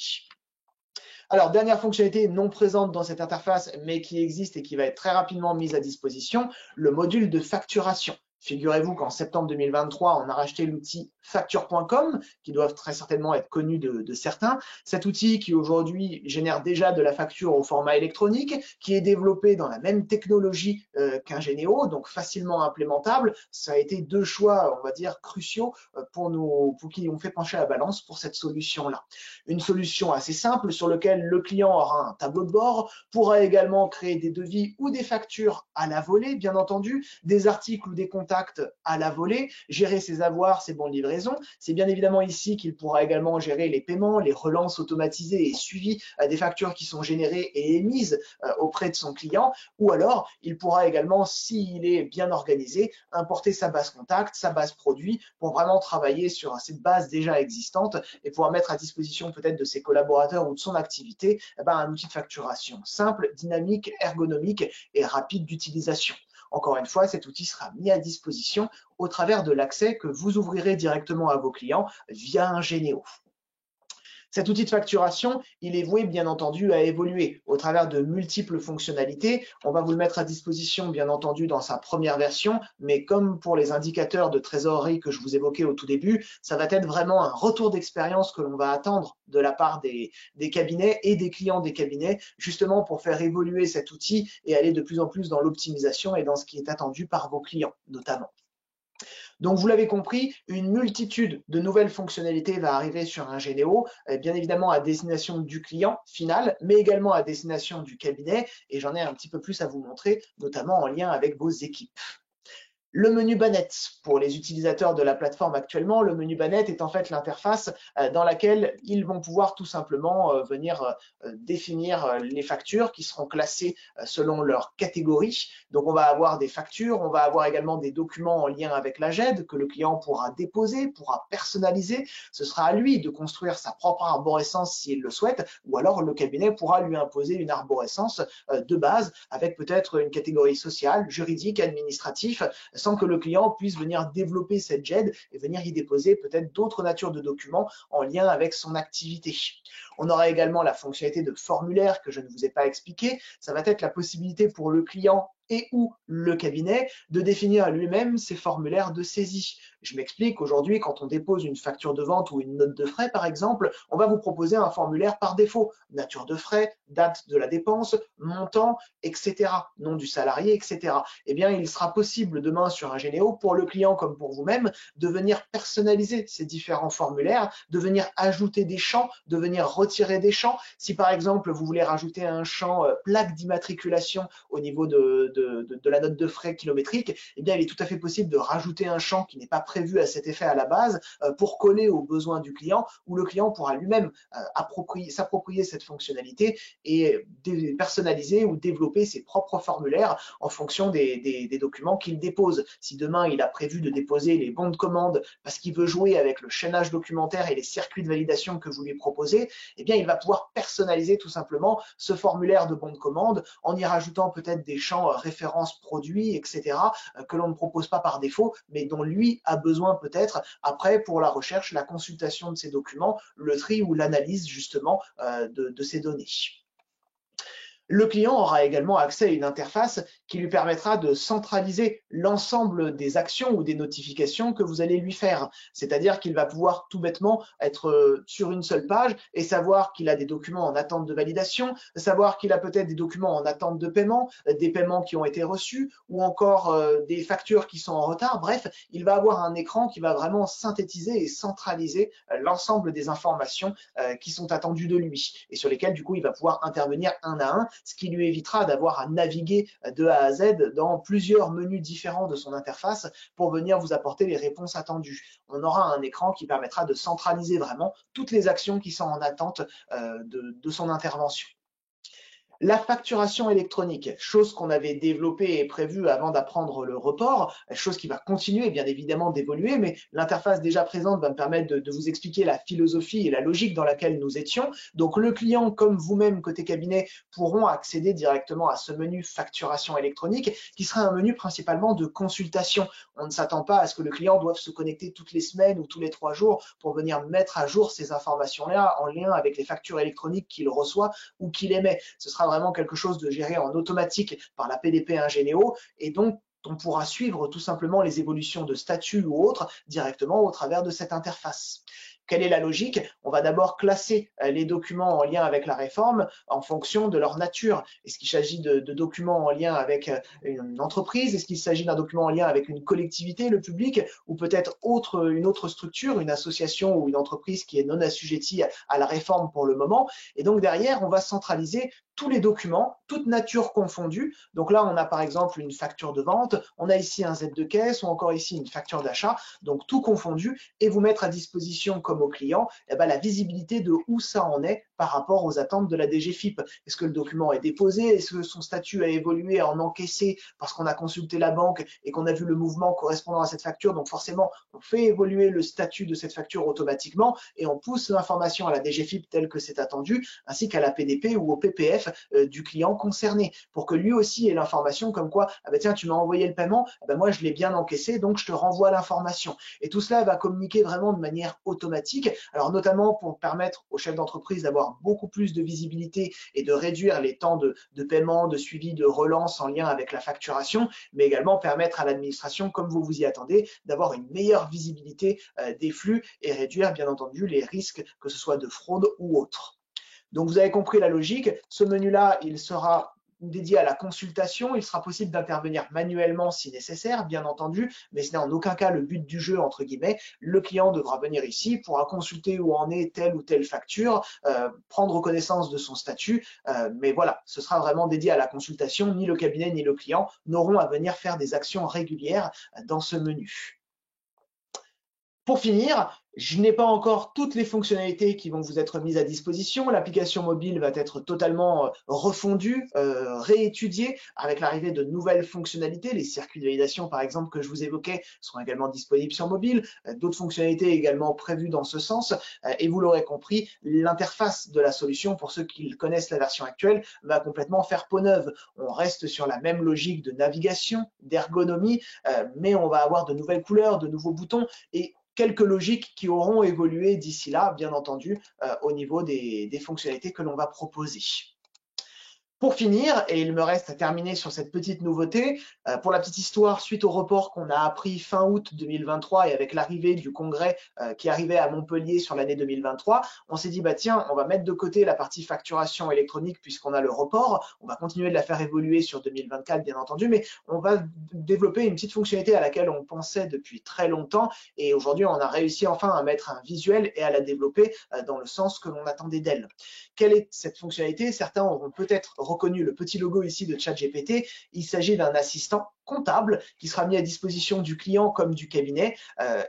Alors, dernière fonctionnalité non présente dans cette interface, mais qui existe et qui va être très rapidement mise à disposition, le module de facturation. Figurez-vous qu'en septembre 2023, on a racheté l'outil facture.com, qui doit très certainement être connu de certains. Cet outil qui aujourd'hui génère déjà de la facture au format électronique, qui est développé dans la même technologie qu'Ingénéo, donc facilement implémentable. Ça a été deux choix, on va dire, cruciaux pour qui ont fait pencher la balance pour cette solution-là. Une solution assez simple sur laquelle le client aura un tableau de bord, pourra également créer des devis ou des factures à la volée, bien entendu, des articles ou des contacts à la volée, gérer ses avoirs, ses bons de livraison. C'est bien évidemment ici qu'il pourra également gérer les paiements, les relances automatisées et suivies des factures qui sont générées et émises auprès de son client. Ou alors, il pourra également, s'il est bien organisé, importer sa base contact, sa base produit pour vraiment travailler sur cette base déjà existante et pouvoir mettre à disposition peut-être de ses collaborateurs ou de son activité un outil de facturation simple, dynamique, ergonomique et rapide d'utilisation. Encore une fois, cet outil sera mis à disposition au travers de l'accès que vous ouvrirez directement à vos clients via Ingénéo. Cet outil de facturation, il est voué bien entendu à évoluer au travers de multiples fonctionnalités. On va vous le mettre à disposition bien entendu dans sa première version, mais comme pour les indicateurs de trésorerie que je vous évoquais au tout début, ça va être vraiment un retour d'expérience que l'on va attendre de la part des cabinets et des clients des cabinets, justement pour faire évoluer cet outil et aller de plus en plus dans l'optimisation et dans ce qui est attendu par vos clients notamment. Donc, vous l'avez compris, une multitude de nouvelles fonctionnalités va arriver sur un Généo, bien évidemment à destination du client final, mais également à destination du cabinet. Et j'en ai un petit peu plus à vous montrer, notamment en lien avec vos équipes. Le menu Banette, pour les utilisateurs de la plateforme actuellement, le menu Banette est en fait l'interface dans laquelle ils vont pouvoir tout simplement venir définir les factures qui seront classées selon leur catégorie. Donc on va avoir des factures, on va avoir également des documents en lien avec la GED que le client pourra déposer, pourra personnaliser. Ce sera à lui de construire sa propre arborescence s'il le souhaite, ou alors le cabinet pourra lui imposer une arborescence de base avec peut-être une catégorie sociale, juridique, administrative, sans que le client puisse venir développer cette GED et venir y déposer peut-être d'autres natures de documents en lien avec son activité. On aura également la fonctionnalité de formulaire que je ne vous ai pas expliqué. Ça va être la possibilité pour le client et ou le cabinet de définir lui-même ses formulaires de saisie. Je m'explique, aujourd'hui, quand on dépose une facture de vente ou une note de frais, par exemple, on va vous proposer un formulaire par défaut. Nature de frais, date de la dépense, montant, etc. Nom du salarié, etc. Eh bien, il sera possible demain sur un Généo, pour le client comme pour vous-même, de venir personnaliser ces différents formulaires, de venir ajouter des champs, de venir retirer des champs. Si par exemple, vous voulez rajouter un champ plaque d'immatriculation au niveau de la note de frais kilométrique, eh bien, il est tout à fait possible de rajouter un champ qui n'est pas prévu à cet effet à la base pour coller aux besoins du client, où le client pourra lui-même s'approprier cette fonctionnalité et personnaliser ou développer ses propres formulaires en fonction des documents qu'il dépose. Si demain il a prévu de déposer les bons de commande parce qu'il veut jouer avec le chaînage documentaire et les circuits de validation que vous lui proposez, eh bien il va pouvoir personnaliser tout simplement ce formulaire de bons de commande en y rajoutant peut-être des champs références produits, etc., que l'on ne propose pas par défaut, mais dont lui a besoin peut-être après pour la recherche, la consultation de ces documents, le tri ou l'analyse justement de ces données. Le client aura également accès à une interface qui lui permettra de centraliser l'ensemble des actions ou des notifications que vous allez lui faire. C'est-à-dire qu'il va pouvoir tout bêtement être sur une seule page et savoir qu'il a des documents en attente de validation, savoir qu'il a peut-être des documents en attente de paiement, des paiements qui ont été reçus ou encore des factures qui sont en retard. Bref, il va avoir un écran qui va vraiment synthétiser et centraliser l'ensemble des informations qui sont attendues de lui et sur lesquelles du coup il va pouvoir intervenir un à un, ce qui lui évitera d'avoir à naviguer de A à Z dans plusieurs menus différents de son interface pour venir vous apporter les réponses attendues. On aura un écran qui permettra de centraliser vraiment toutes les actions qui sont en attente de son intervention. La facturation électronique, chose qu'on avait développée et prévue avant d'apprendre le report, chose qui va continuer bien évidemment d'évoluer, mais l'interface déjà présente va me permettre de vous expliquer la philosophie et la logique dans laquelle nous étions. Donc le client comme vous-même côté cabinet pourront accéder directement à ce menu facturation électronique qui sera un menu principalement de consultation. On ne s'attend pas à ce que le client doive se connecter toutes les semaines ou tous les 3 jours pour venir mettre à jour ces informations-là en lien avec les factures électroniques qu'il reçoit ou qu'il émet. Ce sera vraiment quelque chose de géré en automatique par la PDP Ingénéo et donc on pourra suivre tout simplement les évolutions de statut ou autres directement au travers de cette interface. Quelle est la logique? On va d'abord classer les documents en lien avec la réforme en fonction de leur nature. Est-ce qu'il s'agit de documents en lien avec une entreprise? Est-ce qu'il s'agit d'un document en lien avec une collectivité, le public, ou peut-être une autre structure, une association ou une entreprise qui est non assujettie à la réforme pour le moment? Et donc derrière, on va centraliser tous les documents, toutes natures confondues. Donc là, on a par exemple une facture de vente, on a ici un Z de caisse ou encore ici une facture d'achat, donc tout confondu, et vous mettre à disposition comme au client la visibilité de où ça en est par rapport aux attentes de la DGFiP. Est-ce que le document est déposé? Est-ce que son statut a évolué en encaissé parce qu'on a consulté la banque et qu'on a vu le mouvement correspondant à cette facture? Donc forcément, on fait évoluer le statut de cette facture automatiquement et on pousse l'information à la DGFiP telle que c'est attendu, ainsi qu'à la PDP ou au PPF PDF du client concerné pour que lui aussi ait l'information comme quoi, ah ben tiens, tu m'as envoyé le paiement, ah ben moi je l'ai bien encaissé, donc je te renvoie l'information. Et tout cela va communiquer vraiment de manière automatique, alors notamment pour permettre aux chefs d'entreprise d'avoir beaucoup plus de visibilité et de réduire les temps de paiement, de suivi, de relance en lien avec la facturation, mais également permettre à l'administration, comme vous vous y attendez, d'avoir une meilleure visibilité des flux et réduire bien entendu les risques, que ce soit de fraude ou autre. Donc vous avez compris la logique, ce menu-là, il sera dédié à la consultation, il sera possible d'intervenir manuellement si nécessaire, bien entendu, mais ce n'est en aucun cas le but du jeu, entre guillemets. Le client devra venir ici, pourra consulter où en est telle ou telle facture, prendre connaissance de son statut, mais voilà, ce sera vraiment dédié à la consultation, ni le cabinet ni le client n'auront à venir faire des actions régulières dans ce menu. Pour finir, je n'ai pas encore toutes les fonctionnalités qui vont vous être mises à disposition. L'application mobile va être totalement refondue, réétudiée avec l'arrivée de nouvelles fonctionnalités. Les circuits de validation, par exemple, que je vous évoquais, seront également disponibles sur mobile. D'autres fonctionnalités également prévues dans ce sens. Et vous l'aurez compris, l'interface de la solution, pour ceux qui connaissent la version actuelle, va complètement faire peau neuve. On reste sur la même logique de navigation, d'ergonomie, mais on va avoir de nouvelles couleurs, de nouveaux boutons et quelques logiques qui auront évolué d'ici là, bien entendu, au niveau des fonctionnalités que l'on va proposer. Pour finir, et il me reste à terminer sur cette petite nouveauté, pour la petite histoire, suite au report qu'on a appris fin août 2023 et avec l'arrivée du congrès qui arrivait à Montpellier sur l'année 2023, on s'est dit, bah tiens, on va mettre de côté la partie facturation électronique puisqu'on a le report, on va continuer de la faire évoluer sur 2024 bien entendu, mais on va développer une petite fonctionnalité à laquelle on pensait depuis très longtemps et aujourd'hui on a réussi enfin à mettre un visuel et à la développer dans le sens que l'on attendait d'elle. Quelle est cette fonctionnalité? Certains auront peut-être reconnu le petit logo ici de ChatGPT. Il s'agit d'un assistant comptable qui sera mis à disposition du client comme du cabinet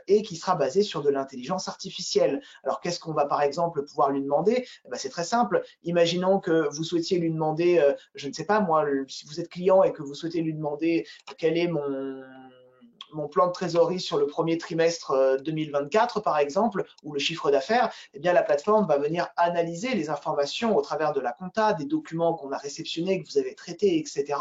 et qui sera basé sur de l'intelligence artificielle. Alors qu'est-ce qu'on va par exemple pouvoir lui demander? C'est très simple. Imaginons que vous souhaitiez lui demander, je ne sais pas moi, si vous êtes client et que vous souhaitez lui demander quel est mon plan de trésorerie sur le premier trimestre 2024, par exemple, ou le chiffre d'affaires, eh bien, la plateforme va venir analyser les informations au travers de la compta, des documents qu'on a réceptionnés, que vous avez traités, etc.,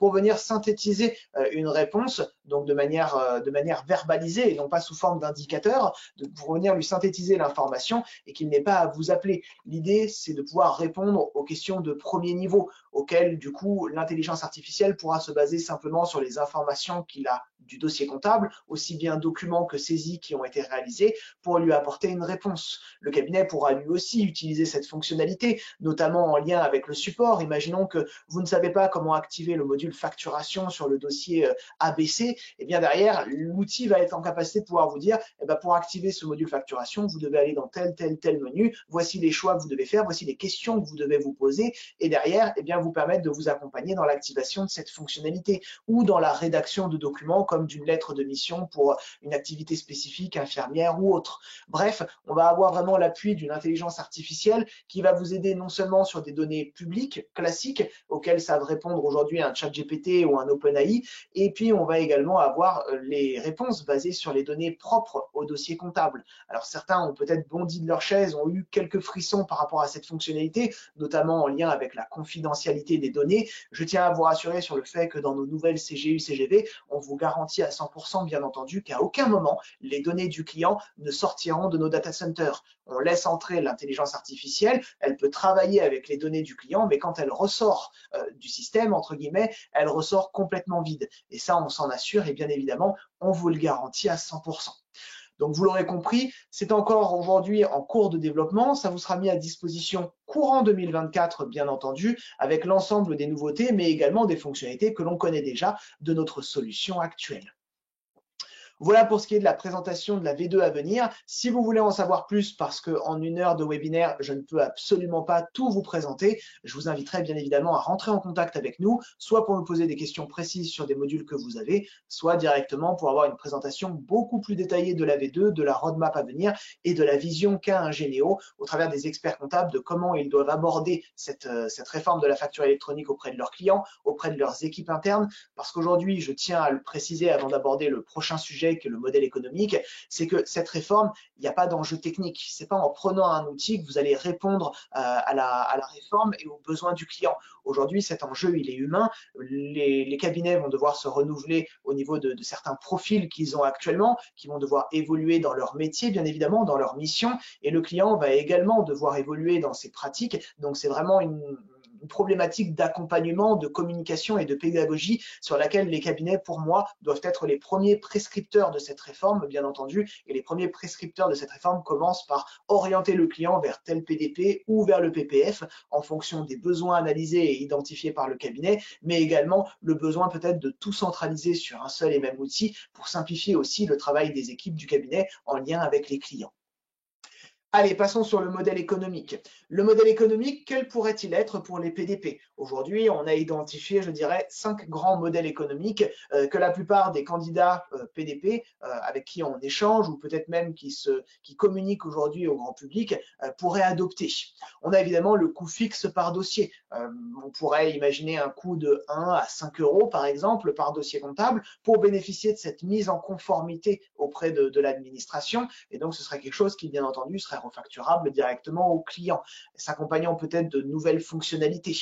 pour venir synthétiser une réponse, donc de manière verbalisée et non pas sous forme d'indicateur, pour venir lui synthétiser l'information et qu'il n'ait pas à vous appeler. L'idée, c'est de pouvoir répondre aux questions de premier niveau, auxquelles, du coup, l'intelligence artificielle pourra se baser simplement sur les informations qu'il a du dossier comptable, aussi bien documents que saisies qui ont été réalisés, pour lui apporter une réponse. Le cabinet pourra lui aussi utiliser cette fonctionnalité, notamment en lien avec le support. Imaginons que vous ne savez pas comment activer le module facturation sur le dossier ABC, et bien derrière, l'outil va être en capacité de pouvoir vous dire, pour activer ce module facturation, vous devez aller dans tel menu, voici les choix que vous devez faire, voici les questions que vous devez vous poser, et derrière, vous permettre de vous accompagner dans l'activation de cette fonctionnalité ou dans la rédaction de documents comme d'une lettre de mission pour une activité spécifique, infirmière ou autre. Bref, on va avoir vraiment l'appui d'une intelligence artificielle qui va vous aider non seulement sur des données publiques, classiques, auxquelles savent répondre aujourd'hui un ChatGPT ou un OpenAI, et puis on va également avoir les réponses basées sur les données propres au dossier comptable. Alors certains ont peut-être bondi de leur chaise, ont eu quelques frissons par rapport à cette fonctionnalité, notamment en lien avec la confidentialité des données. Je tiens à vous rassurer sur le fait que dans nos nouvelles CGU, CGV, on vous garantit à 100% bien entendu qu'à aucun moment les données du client ne sortiront de nos data centers. On laisse entrer l'intelligence artificielle, elle peut travailler avec les données du client, mais quand elle ressort du système, entre guillemets, elle ressort complètement vide. Et ça, on s'en assure et bien évidemment, on vous le garantit à 100%. Donc vous l'aurez compris, c'est encore aujourd'hui en cours de développement, ça vous sera mis à disposition courant 2024 bien entendu, avec l'ensemble des nouveautés, mais également des fonctionnalités que l'on connaît déjà de notre solution actuelle. Voilà pour ce qui est de la présentation de la V2 à venir. Si vous voulez en savoir plus, parce qu'en 1 heure de webinaire, je ne peux absolument pas tout vous présenter, je vous inviterai bien évidemment à rentrer en contact avec nous, soit pour nous poser des questions précises sur des modules que vous avez, soit directement pour avoir une présentation beaucoup plus détaillée de la V2, de la roadmap à venir et de la vision qu'a Ingénéo au travers des experts comptables de comment ils doivent aborder cette réforme de la facture électronique auprès de leurs clients, auprès de leurs équipes internes, parce qu'aujourd'hui, je tiens à le préciser avant d'aborder le prochain sujet sujet qui est le modèle économique, c'est que cette réforme, il n'y a pas d'enjeu technique. C'est pas en prenant un outil que vous allez répondre à la réforme et aux besoins du client. Aujourd'hui, cet enjeu, il est humain. Les cabinets vont devoir se renouveler au niveau de certains profils qu'ils ont actuellement, qui vont devoir évoluer dans leur métier, bien évidemment, dans leur mission, et le client va également devoir évoluer dans ses pratiques. Donc, c'est vraiment une problématique d'accompagnement, de communication et de pédagogie sur laquelle les cabinets, pour moi, doivent être les premiers prescripteurs de cette réforme, bien entendu, et les premiers prescripteurs de cette réforme commencent par orienter le client vers tel PDP ou vers le PPF en fonction des besoins analysés et identifiés par le cabinet, mais également le besoin peut-être de tout centraliser sur un seul et même outil pour simplifier aussi le travail des équipes du cabinet en lien avec les clients. Allez, passons sur le modèle économique. Le modèle économique, quel pourrait-il être pour les PDP? Aujourd'hui, on a identifié, je dirais, 5 grands modèles économiques que la plupart des candidats PDP avec qui on échange ou peut-être même qui communiquent aujourd'hui au grand public pourraient adopter. On a évidemment le coût fixe par dossier. On pourrait imaginer un coût de 1 à 5 euros, par exemple, par dossier comptable pour bénéficier de cette mise en conformité auprès de l'administration. Et donc, ce serait quelque chose qui, bien entendu, serait refacturable directement au client, s'accompagnant peut-être de nouvelles fonctionnalités.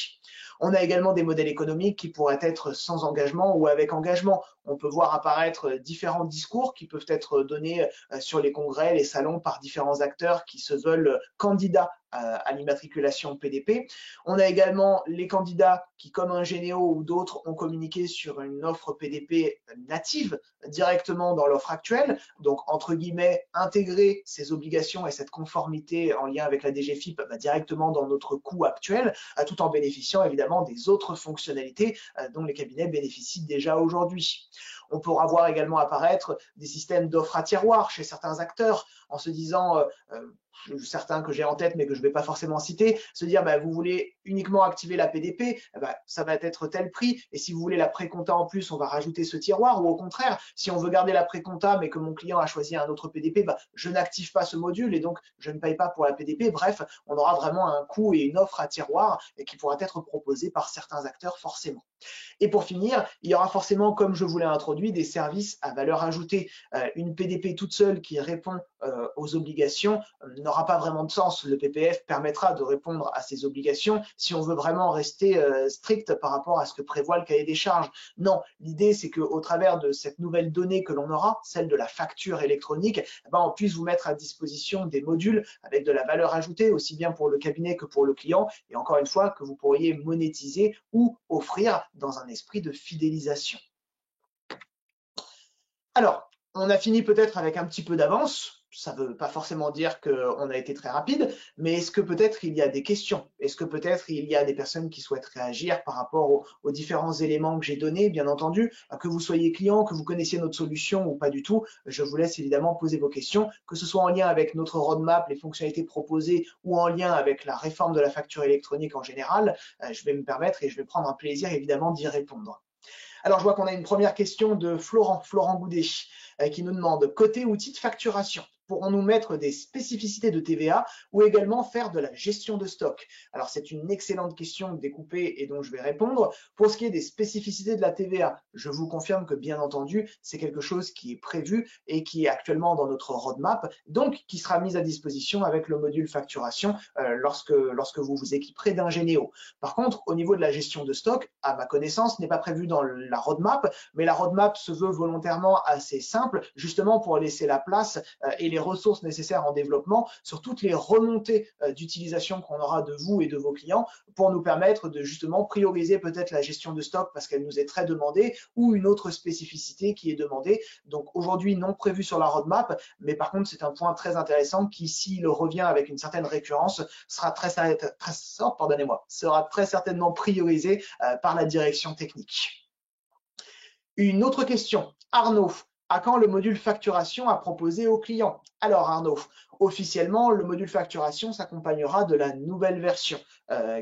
On a également des modèles économiques qui pourraient être sans engagement ou avec engagement. On peut voir apparaître différents discours qui peuvent être donnés sur les congrès, les salons par différents acteurs qui se veulent candidats à l'immatriculation PDP. On a également les candidats qui, comme Ingénéo ou d'autres, ont communiqué sur une offre PDP native directement dans l'offre actuelle, donc entre guillemets intégrer ces obligations et cette conformité en lien avec la DGFiP directement dans notre coût actuel, tout en bénéficiant évidemment des autres fonctionnalités dont les cabinets bénéficient déjà aujourd'hui. On pourra voir également apparaître des systèmes d'offres à tiroir chez certains acteurs en se disant certains que j'ai en tête mais que je ne vais pas forcément citer, se dire vous voulez uniquement activer la PDP, ça va être tel prix, et si vous voulez la précompta en plus, on va rajouter ce tiroir, ou au contraire, si on veut garder la précompta mais que mon client a choisi un autre PDP, je n'active pas ce module et donc je ne paye pas pour la PDP. Bref, on aura vraiment un coût et une offre à tiroir et qui pourra être proposée par certains acteurs forcément. Et pour finir, il y aura forcément, comme je vous l'ai introduit, des services à valeur ajoutée. Une PDP toute seule qui répond aux obligations n'aura pas vraiment de sens. Le PPF permettra de répondre à ces obligations si on veut vraiment rester strict par rapport à ce que prévoit le cahier des charges. Non, l'idée c'est qu'au travers de cette nouvelle donnée que l'on aura, celle de la facture électronique, on puisse vous mettre à disposition des modules avec de la valeur ajoutée, aussi bien pour le cabinet que pour le client, et encore une fois, que vous pourriez monétiser ou offrir dans un esprit de fidélisation. Alors, on a fini peut-être avec un petit peu d'avance. Ça ne veut pas forcément dire qu'on a été très rapide, mais est-ce que peut-être il y a des questions? Est-ce que peut-être il y a des personnes qui souhaitent réagir par rapport aux différents éléments que j'ai donnés, bien entendu, que vous soyez client, que vous connaissiez notre solution ou pas du tout? Je vous laisse évidemment poser vos questions, que ce soit en lien avec notre roadmap, les fonctionnalités proposées, ou en lien avec la réforme de la facture électronique en général. Je vais me permettre et je vais prendre un plaisir évidemment d'y répondre. Alors, je vois qu'on a une première question de Florent Goudet, qui nous demande « Côté outils de facturation, pourrons-nous mettre des spécificités de TVA ou également faire de la gestion de stock ?» Alors, c'est une excellente question découpée et dont je vais répondre. Pour ce qui est des spécificités de la TVA, je vous confirme que, bien entendu, c'est quelque chose qui est prévu et qui est actuellement dans notre roadmap, donc qui sera mis à disposition avec le module facturation lorsque vous vous équiperez d'Ingénéo. Par contre, au niveau de la gestion de stock, à ma connaissance, n'est pas prévu dans la roadmap, mais la roadmap se veut volontairement assez simple, justement pour laisser la place et les ressources nécessaires en développement sur toutes les remontées d'utilisation qu'on aura de vous et de vos clients pour nous permettre de justement prioriser peut-être la gestion de stock parce qu'elle nous est très demandée ou une autre spécificité qui est demandée. Donc aujourd'hui, non prévu sur la roadmap, mais par contre, c'est un point très intéressant qui, s'il revient avec une certaine récurrence, sera très certainement priorisé par la direction technique. Une autre question, Arnaud. À quand le module facturation à proposer aux clients? Alors Arnaud, Officiellement, le module facturation s'accompagnera de la nouvelle version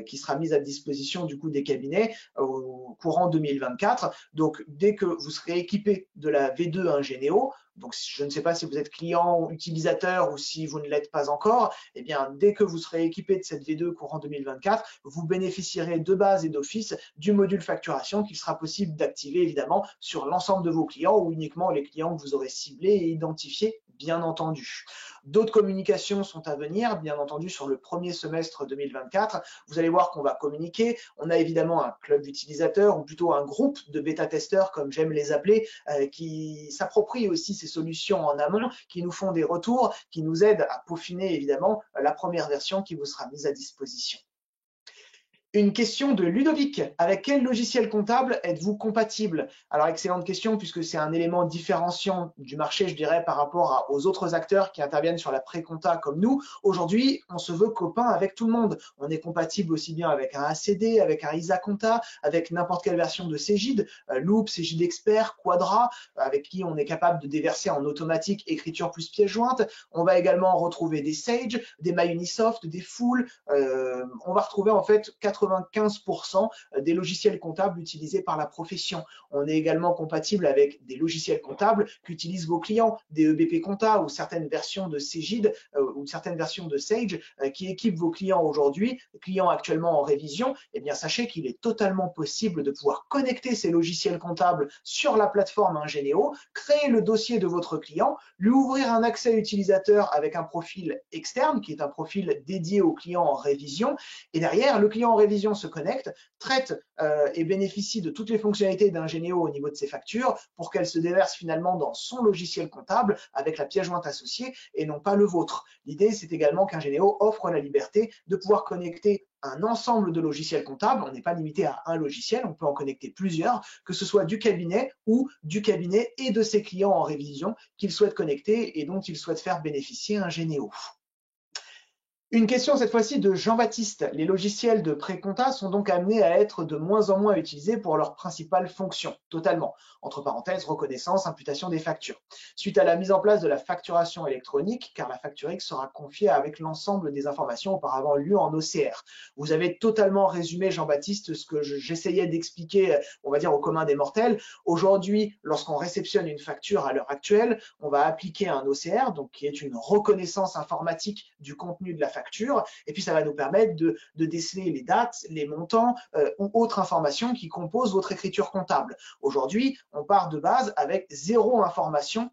qui sera mise à disposition du coup des cabinets au courant 2024. Donc, dès que vous serez équipé de la V2 Ingénéo, donc je ne sais pas si vous êtes client ou utilisateur ou si vous ne l'êtes pas encore, eh bien, dès que vous serez équipé de cette V2 courant 2024, vous bénéficierez de base et d'office du module facturation qu'il sera possible d'activer évidemment sur l'ensemble de vos clients ou uniquement les clients que vous aurez ciblés et identifiés, bien entendu. D'autres communications sont à venir, bien entendu, sur le premier semestre 2024. Vous allez voir qu'on va communiquer. On a évidemment un club d'utilisateurs, ou plutôt un groupe de bêta-testeurs, comme j'aime les appeler, qui s'approprient aussi ces solutions en amont, qui nous font des retours, qui nous aident à peaufiner évidemment la première version qui vous sera mise à disposition. Une question de Ludovic. Avec quel logiciel comptable êtes-vous compatible? Alors, excellente question, puisque c'est un élément différenciant du marché, je dirais, par rapport aux autres acteurs qui interviennent sur la pré-compta comme nous. Aujourd'hui, on se veut copain avec tout le monde. On est compatible aussi bien avec un ACD, avec un ISA Compta, avec n'importe quelle version de Cegid, Loop, Cegid Expert, Quadra, avec qui on est capable de déverser en automatique écriture plus pièce jointe. On va également retrouver des Sage, des MyUnisoft, des Full. On va retrouver en fait 95% des logiciels comptables utilisés par la profession. On est également compatible avec des logiciels comptables qu'utilisent vos clients, des EBP Compta ou certaines versions de Cegid ou certaines versions de Sage qui équipent vos clients aujourd'hui, clients actuellement en révision. Eh bien, sachez qu'il est totalement possible de pouvoir connecter ces logiciels comptables sur la plateforme Ingénéo, créer le dossier de votre client, lui ouvrir un accès utilisateur avec un profil externe qui est un profil dédié au client en révision. Et derrière, le client en révision se connecte, traite et bénéficie de toutes les fonctionnalités d'Ingénéo au niveau de ses factures pour qu'elles se déversent finalement dans son logiciel comptable avec la pièce jointe associée et non pas le vôtre. L'idée, c'est également qu'Ingénéo offre la liberté de pouvoir connecter un ensemble de logiciels comptables. On n'est pas limité à un logiciel, on peut en connecter plusieurs, que ce soit du cabinet ou du cabinet et de ses clients en révision qu'il souhaite connecter et dont il souhaite faire bénéficier Ingénéo. Une question cette fois-ci de Jean-Baptiste. Les logiciels de pré-compta sont donc amenés à être de moins en moins utilisés pour leur principale fonction, totalement. Entre parenthèses, reconnaissance, imputation des factures. Suite à la mise en place de la facturation électronique, car la facture X sera confiée avec l'ensemble des informations auparavant lues en OCR. Vous avez totalement résumé, Jean-Baptiste, ce que j'essayais d'expliquer, on va dire, au commun des mortels. Aujourd'hui, lorsqu'on réceptionne une facture à l'heure actuelle, on va appliquer un OCR, donc qui est une reconnaissance informatique du contenu de la facture, et puis ça va nous permettre de déceler les dates, les montants ou autres informations qui composent votre écriture comptable. Aujourd'hui, on part de base avec zéro information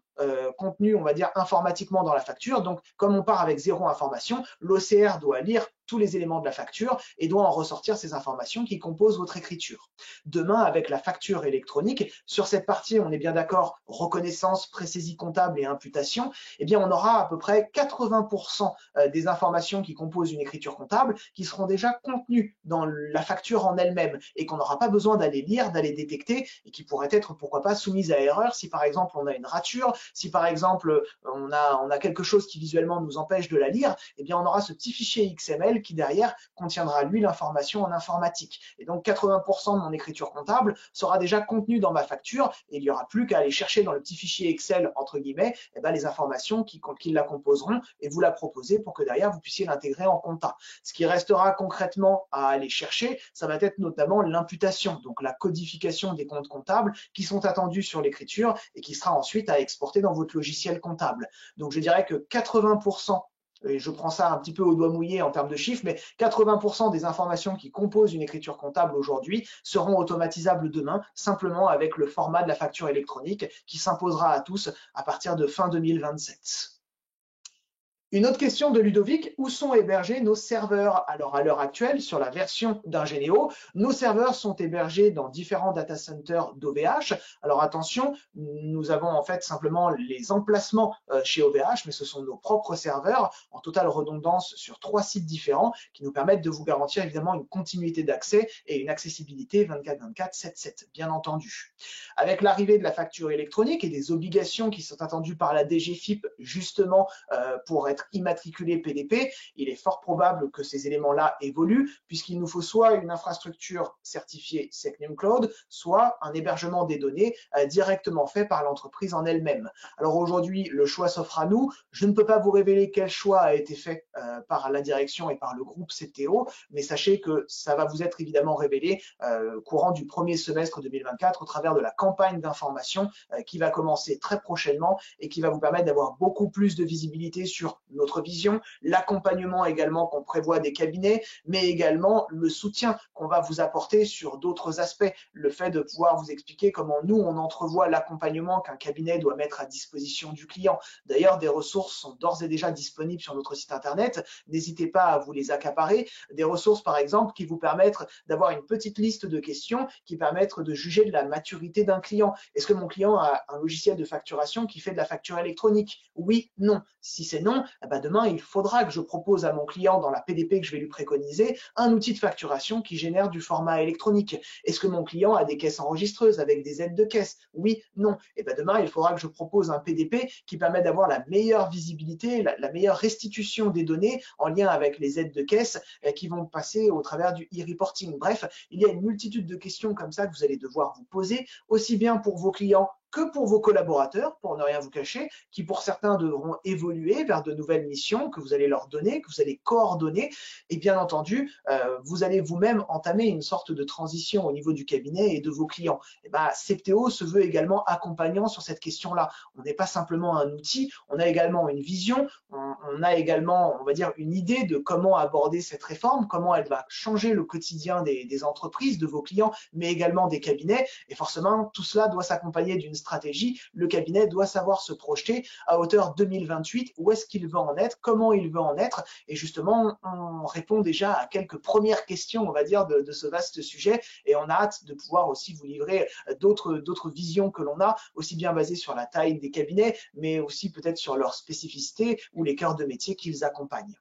contenue, on va dire, informatiquement dans la facture. Donc, comme on part avec zéro information, l'OCR doit lire tous les éléments de la facture et doit en ressortir ces informations qui composent votre écriture. Demain, avec la facture électronique, sur cette partie, on est bien d'accord, reconnaissance, pré-saisie comptable et imputation, eh bien, on aura à peu près 80% des informations qui composent une écriture comptable qui seront déjà contenues dans la facture en elle-même et qu'on n'aura pas besoin d'aller lire, d'aller détecter et qui pourraient être, pourquoi pas, soumises à erreur si par exemple on a une rature, si par exemple on a quelque chose qui visuellement nous empêche de la lire, eh bien on aura ce petit fichier XML qui derrière contiendra lui l'information en informatique. Et donc 80% de mon écriture comptable sera déjà contenue dans ma facture et il n'y aura plus qu'à aller chercher dans le petit fichier Excel, entre guillemets, eh bien, les informations qui la composeront et vous la proposer pour que derrière vous puissiez l'intégrer en compta. Ce qui restera concrètement à aller chercher, ça va être notamment l'imputation, donc la codification des comptes comptables qui sont attendus sur l'écriture et qui sera ensuite à exporter dans votre logiciel comptable. Donc je dirais que 80%, et je prends ça un petit peu au doigt mouillé en termes de chiffres, mais 80% des informations qui composent une écriture comptable aujourd'hui seront automatisables demain, simplement avec le format de la facture électronique qui s'imposera à tous à partir de fin 2027. Une autre question de Ludovic, où sont hébergés nos serveurs? Alors à l'heure actuelle, sur la version d'Ingénéo, nos serveurs sont hébergés dans différents data centers d'OVH. Alors attention, nous avons en fait simplement les emplacements chez OVH, mais ce sont nos propres serveurs en totale redondance sur 3 sites différents qui nous permettent de vous garantir évidemment une continuité d'accès et une accessibilité 24/24, 7/7, bien entendu. Avec l'arrivée de la facture électronique et des obligations qui sont attendues par la DGFiP justement pour être être immatriculé PDP, il est fort probable que ces éléments-là évoluent, puisqu'il nous faut soit une infrastructure certifiée Secnum Cloud, soit un hébergement des données directement fait par l'entreprise en elle-même. Alors aujourd'hui, le choix s'offre à nous. Je ne peux pas vous révéler quel choix a été fait par la direction et par le groupe CTO, mais sachez que ça va vous être évidemment révélé courant du premier semestre 2024 au travers de la campagne d'information qui va commencer très prochainement et qui va vous permettre d'avoir beaucoup plus de visibilité sur notre vision, l'accompagnement également qu'on prévoit des cabinets, mais également le soutien qu'on va vous apporter sur d'autres aspects, le fait de pouvoir vous expliquer comment nous, on entrevoit l'accompagnement qu'un cabinet doit mettre à disposition du client. D'ailleurs, des ressources sont d'ores et déjà disponibles sur notre site internet, n'hésitez pas à vous les accaparer, des ressources par exemple qui vous permettent d'avoir une petite liste de questions qui permettent de juger de la maturité d'un client. Est-ce que mon client a un logiciel de facturation qui fait de la facture électronique? Oui, non. Si c'est non, demain, il faudra que je propose à mon client dans la PDP que je vais lui préconiser un outil de facturation qui génère du format électronique. Est-ce que mon client a des caisses enregistreuses avec des aides de caisse? Oui, non. Et demain, il faudra que je propose un PDP qui permet d'avoir la meilleure visibilité, la meilleure restitution des données en lien avec les aides de caisse qui vont passer au travers du e-reporting. Bref, il y a une multitude de questions comme ça que vous allez devoir vous poser, aussi bien pour vos clients que pour vos collaborateurs, pour ne rien vous cacher, qui pour certains devront évoluer vers de nouvelles missions que vous allez leur donner, que vous allez coordonner. Et bien entendu, vous allez vous-même entamer une sorte de transition au niveau du cabinet et de vos clients. Et Septéo se veut également accompagnant sur cette question-là. On n'est pas simplement un outil, on a également une vision, on a également, on va dire, une idée de comment aborder cette réforme, comment elle va changer le quotidien des entreprises, de vos clients, mais également des cabinets. Et forcément, tout cela doit s'accompagner d'une stratégie. Le cabinet doit savoir se projeter à hauteur 2028, où est-ce qu'il veut en être, comment il veut en être. Et justement, on répond déjà à quelques premières questions, on va dire, de ce vaste sujet. Et on a hâte de pouvoir aussi vous livrer d'autres visions que l'on a, aussi bien basées sur la taille des cabinets, mais aussi peut-être sur leur spécificité ou les cœurs de métier qu'ils accompagnent.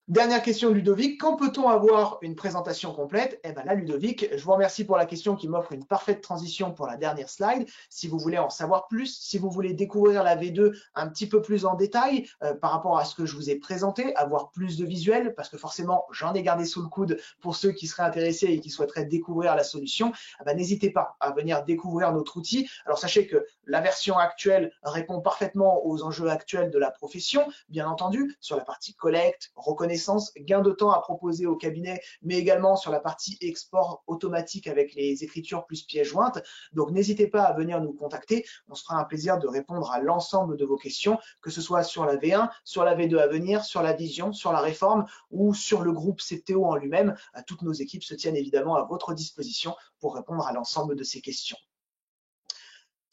Dernière question, Ludovic. Quand peut-on avoir une présentation complète? Là, Ludovic, je vous remercie pour la question qui m'offre une parfaite transition pour la dernière slide. Si vous voulez en savoir plus, si vous voulez découvrir la V2 un petit peu plus en détail par rapport à ce que je vous ai présenté, avoir plus de visuels, parce que forcément, j'en ai gardé sous le coude pour ceux qui seraient intéressés et qui souhaiteraient découvrir la solution, n'hésitez pas à venir découvrir notre outil. Alors, sachez que la version actuelle répond parfaitement aux enjeux actuels de la profession, bien entendu, sur la partie collecte, reconnaissance, gain de temps à proposer au cabinet, mais également sur la partie export automatique avec les écritures plus pièces jointes. Donc, n'hésitez pas à venir nous contacter. On se fera un plaisir de répondre à l'ensemble de vos questions, que ce soit sur la V1, sur la V2 à venir, sur la vision, sur la réforme ou sur le groupe CTO en lui-même. Toutes nos équipes se tiennent évidemment à votre disposition pour répondre à l'ensemble de ces questions.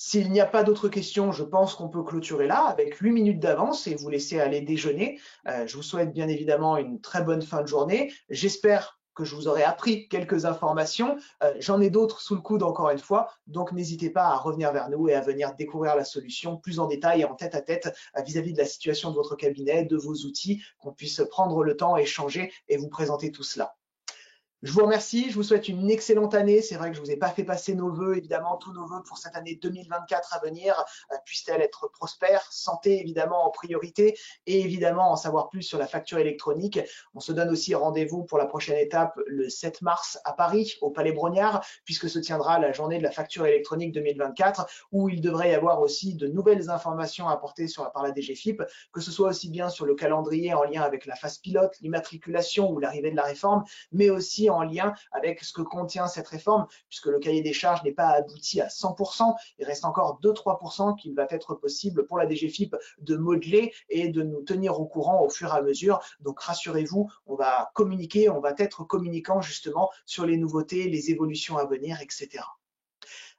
S'il n'y a pas d'autres questions, je pense qu'on peut clôturer là avec 8 minutes d'avance et vous laisser aller déjeuner. Je vous souhaite bien évidemment une très bonne fin de journée. J'espère que je vous aurai appris quelques informations. J'en ai d'autres sous le coude encore une fois, donc n'hésitez pas à revenir vers nous et à venir découvrir la solution plus en détail et en tête à tête vis-à-vis de la situation de votre cabinet, de vos outils, qu'on puisse prendre le temps, échanger et vous présenter tout cela. Je vous remercie, je vous souhaite une excellente année. C'est vrai que je ne vous ai pas fait passer nos vœux, évidemment, tous nos vœux pour cette année 2024 à venir, puisse-t-elle être prospère, santé évidemment en priorité et évidemment en savoir plus sur la facture électronique. On se donne aussi rendez-vous pour la prochaine étape le 7 mars à Paris, au Palais Brognard, puisque se tiendra la journée de la facture électronique 2024, où il devrait y avoir aussi de nouvelles informations apportées par la DGFiP, que ce soit aussi bien sur le calendrier en lien avec la phase pilote, l'immatriculation ou l'arrivée de la réforme, mais aussi en lien avec ce que contient cette réforme, puisque le cahier des charges n'est pas abouti à 100%, il reste encore 2-3% qu'il va être possible pour la DGFiP de modeler et de nous tenir au courant au fur et à mesure. Donc rassurez-vous, on va communiquer, on va être communicant justement sur les nouveautés, les évolutions à venir, etc.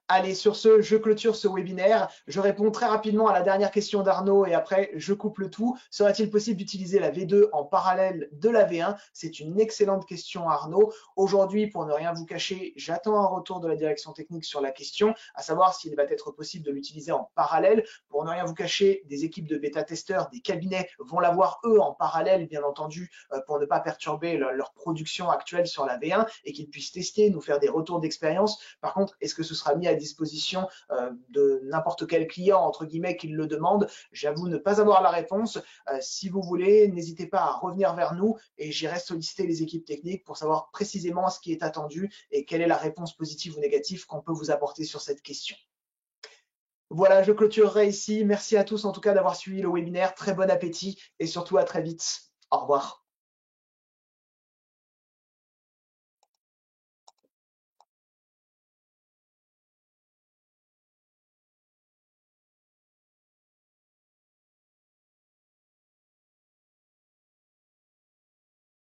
Allez, sur ce, je clôture ce webinaire. Je réponds très rapidement à la dernière question d'Arnaud et après, je coupe le tout. Serait-il possible d'utiliser la V2 en parallèle de la V1? C'est une excellente question, Arnaud. Aujourd'hui, pour ne rien vous cacher, j'attends un retour de la direction technique sur la question, à savoir s'il va être possible de l'utiliser en parallèle. Pour ne rien vous cacher, des équipes de bêta-testeurs, des cabinets vont l'avoir eux en parallèle, bien entendu, pour ne pas perturber leur production actuelle sur la V1 et qu'ils puissent tester, nous faire des retours d'expérience. Par contre, est-ce que ce sera mis à disposition de n'importe quel client, entre guillemets, qui le demande. J'avoue ne pas avoir la réponse. Si vous voulez, n'hésitez pas à revenir vers nous et j'irai solliciter les équipes techniques pour savoir précisément ce qui est attendu et quelle est la réponse positive ou négative qu'on peut vous apporter sur cette question. Voilà, je clôturerai ici. Merci à tous en tout cas d'avoir suivi le webinaire. Très bon appétit et surtout à très vite. Au revoir.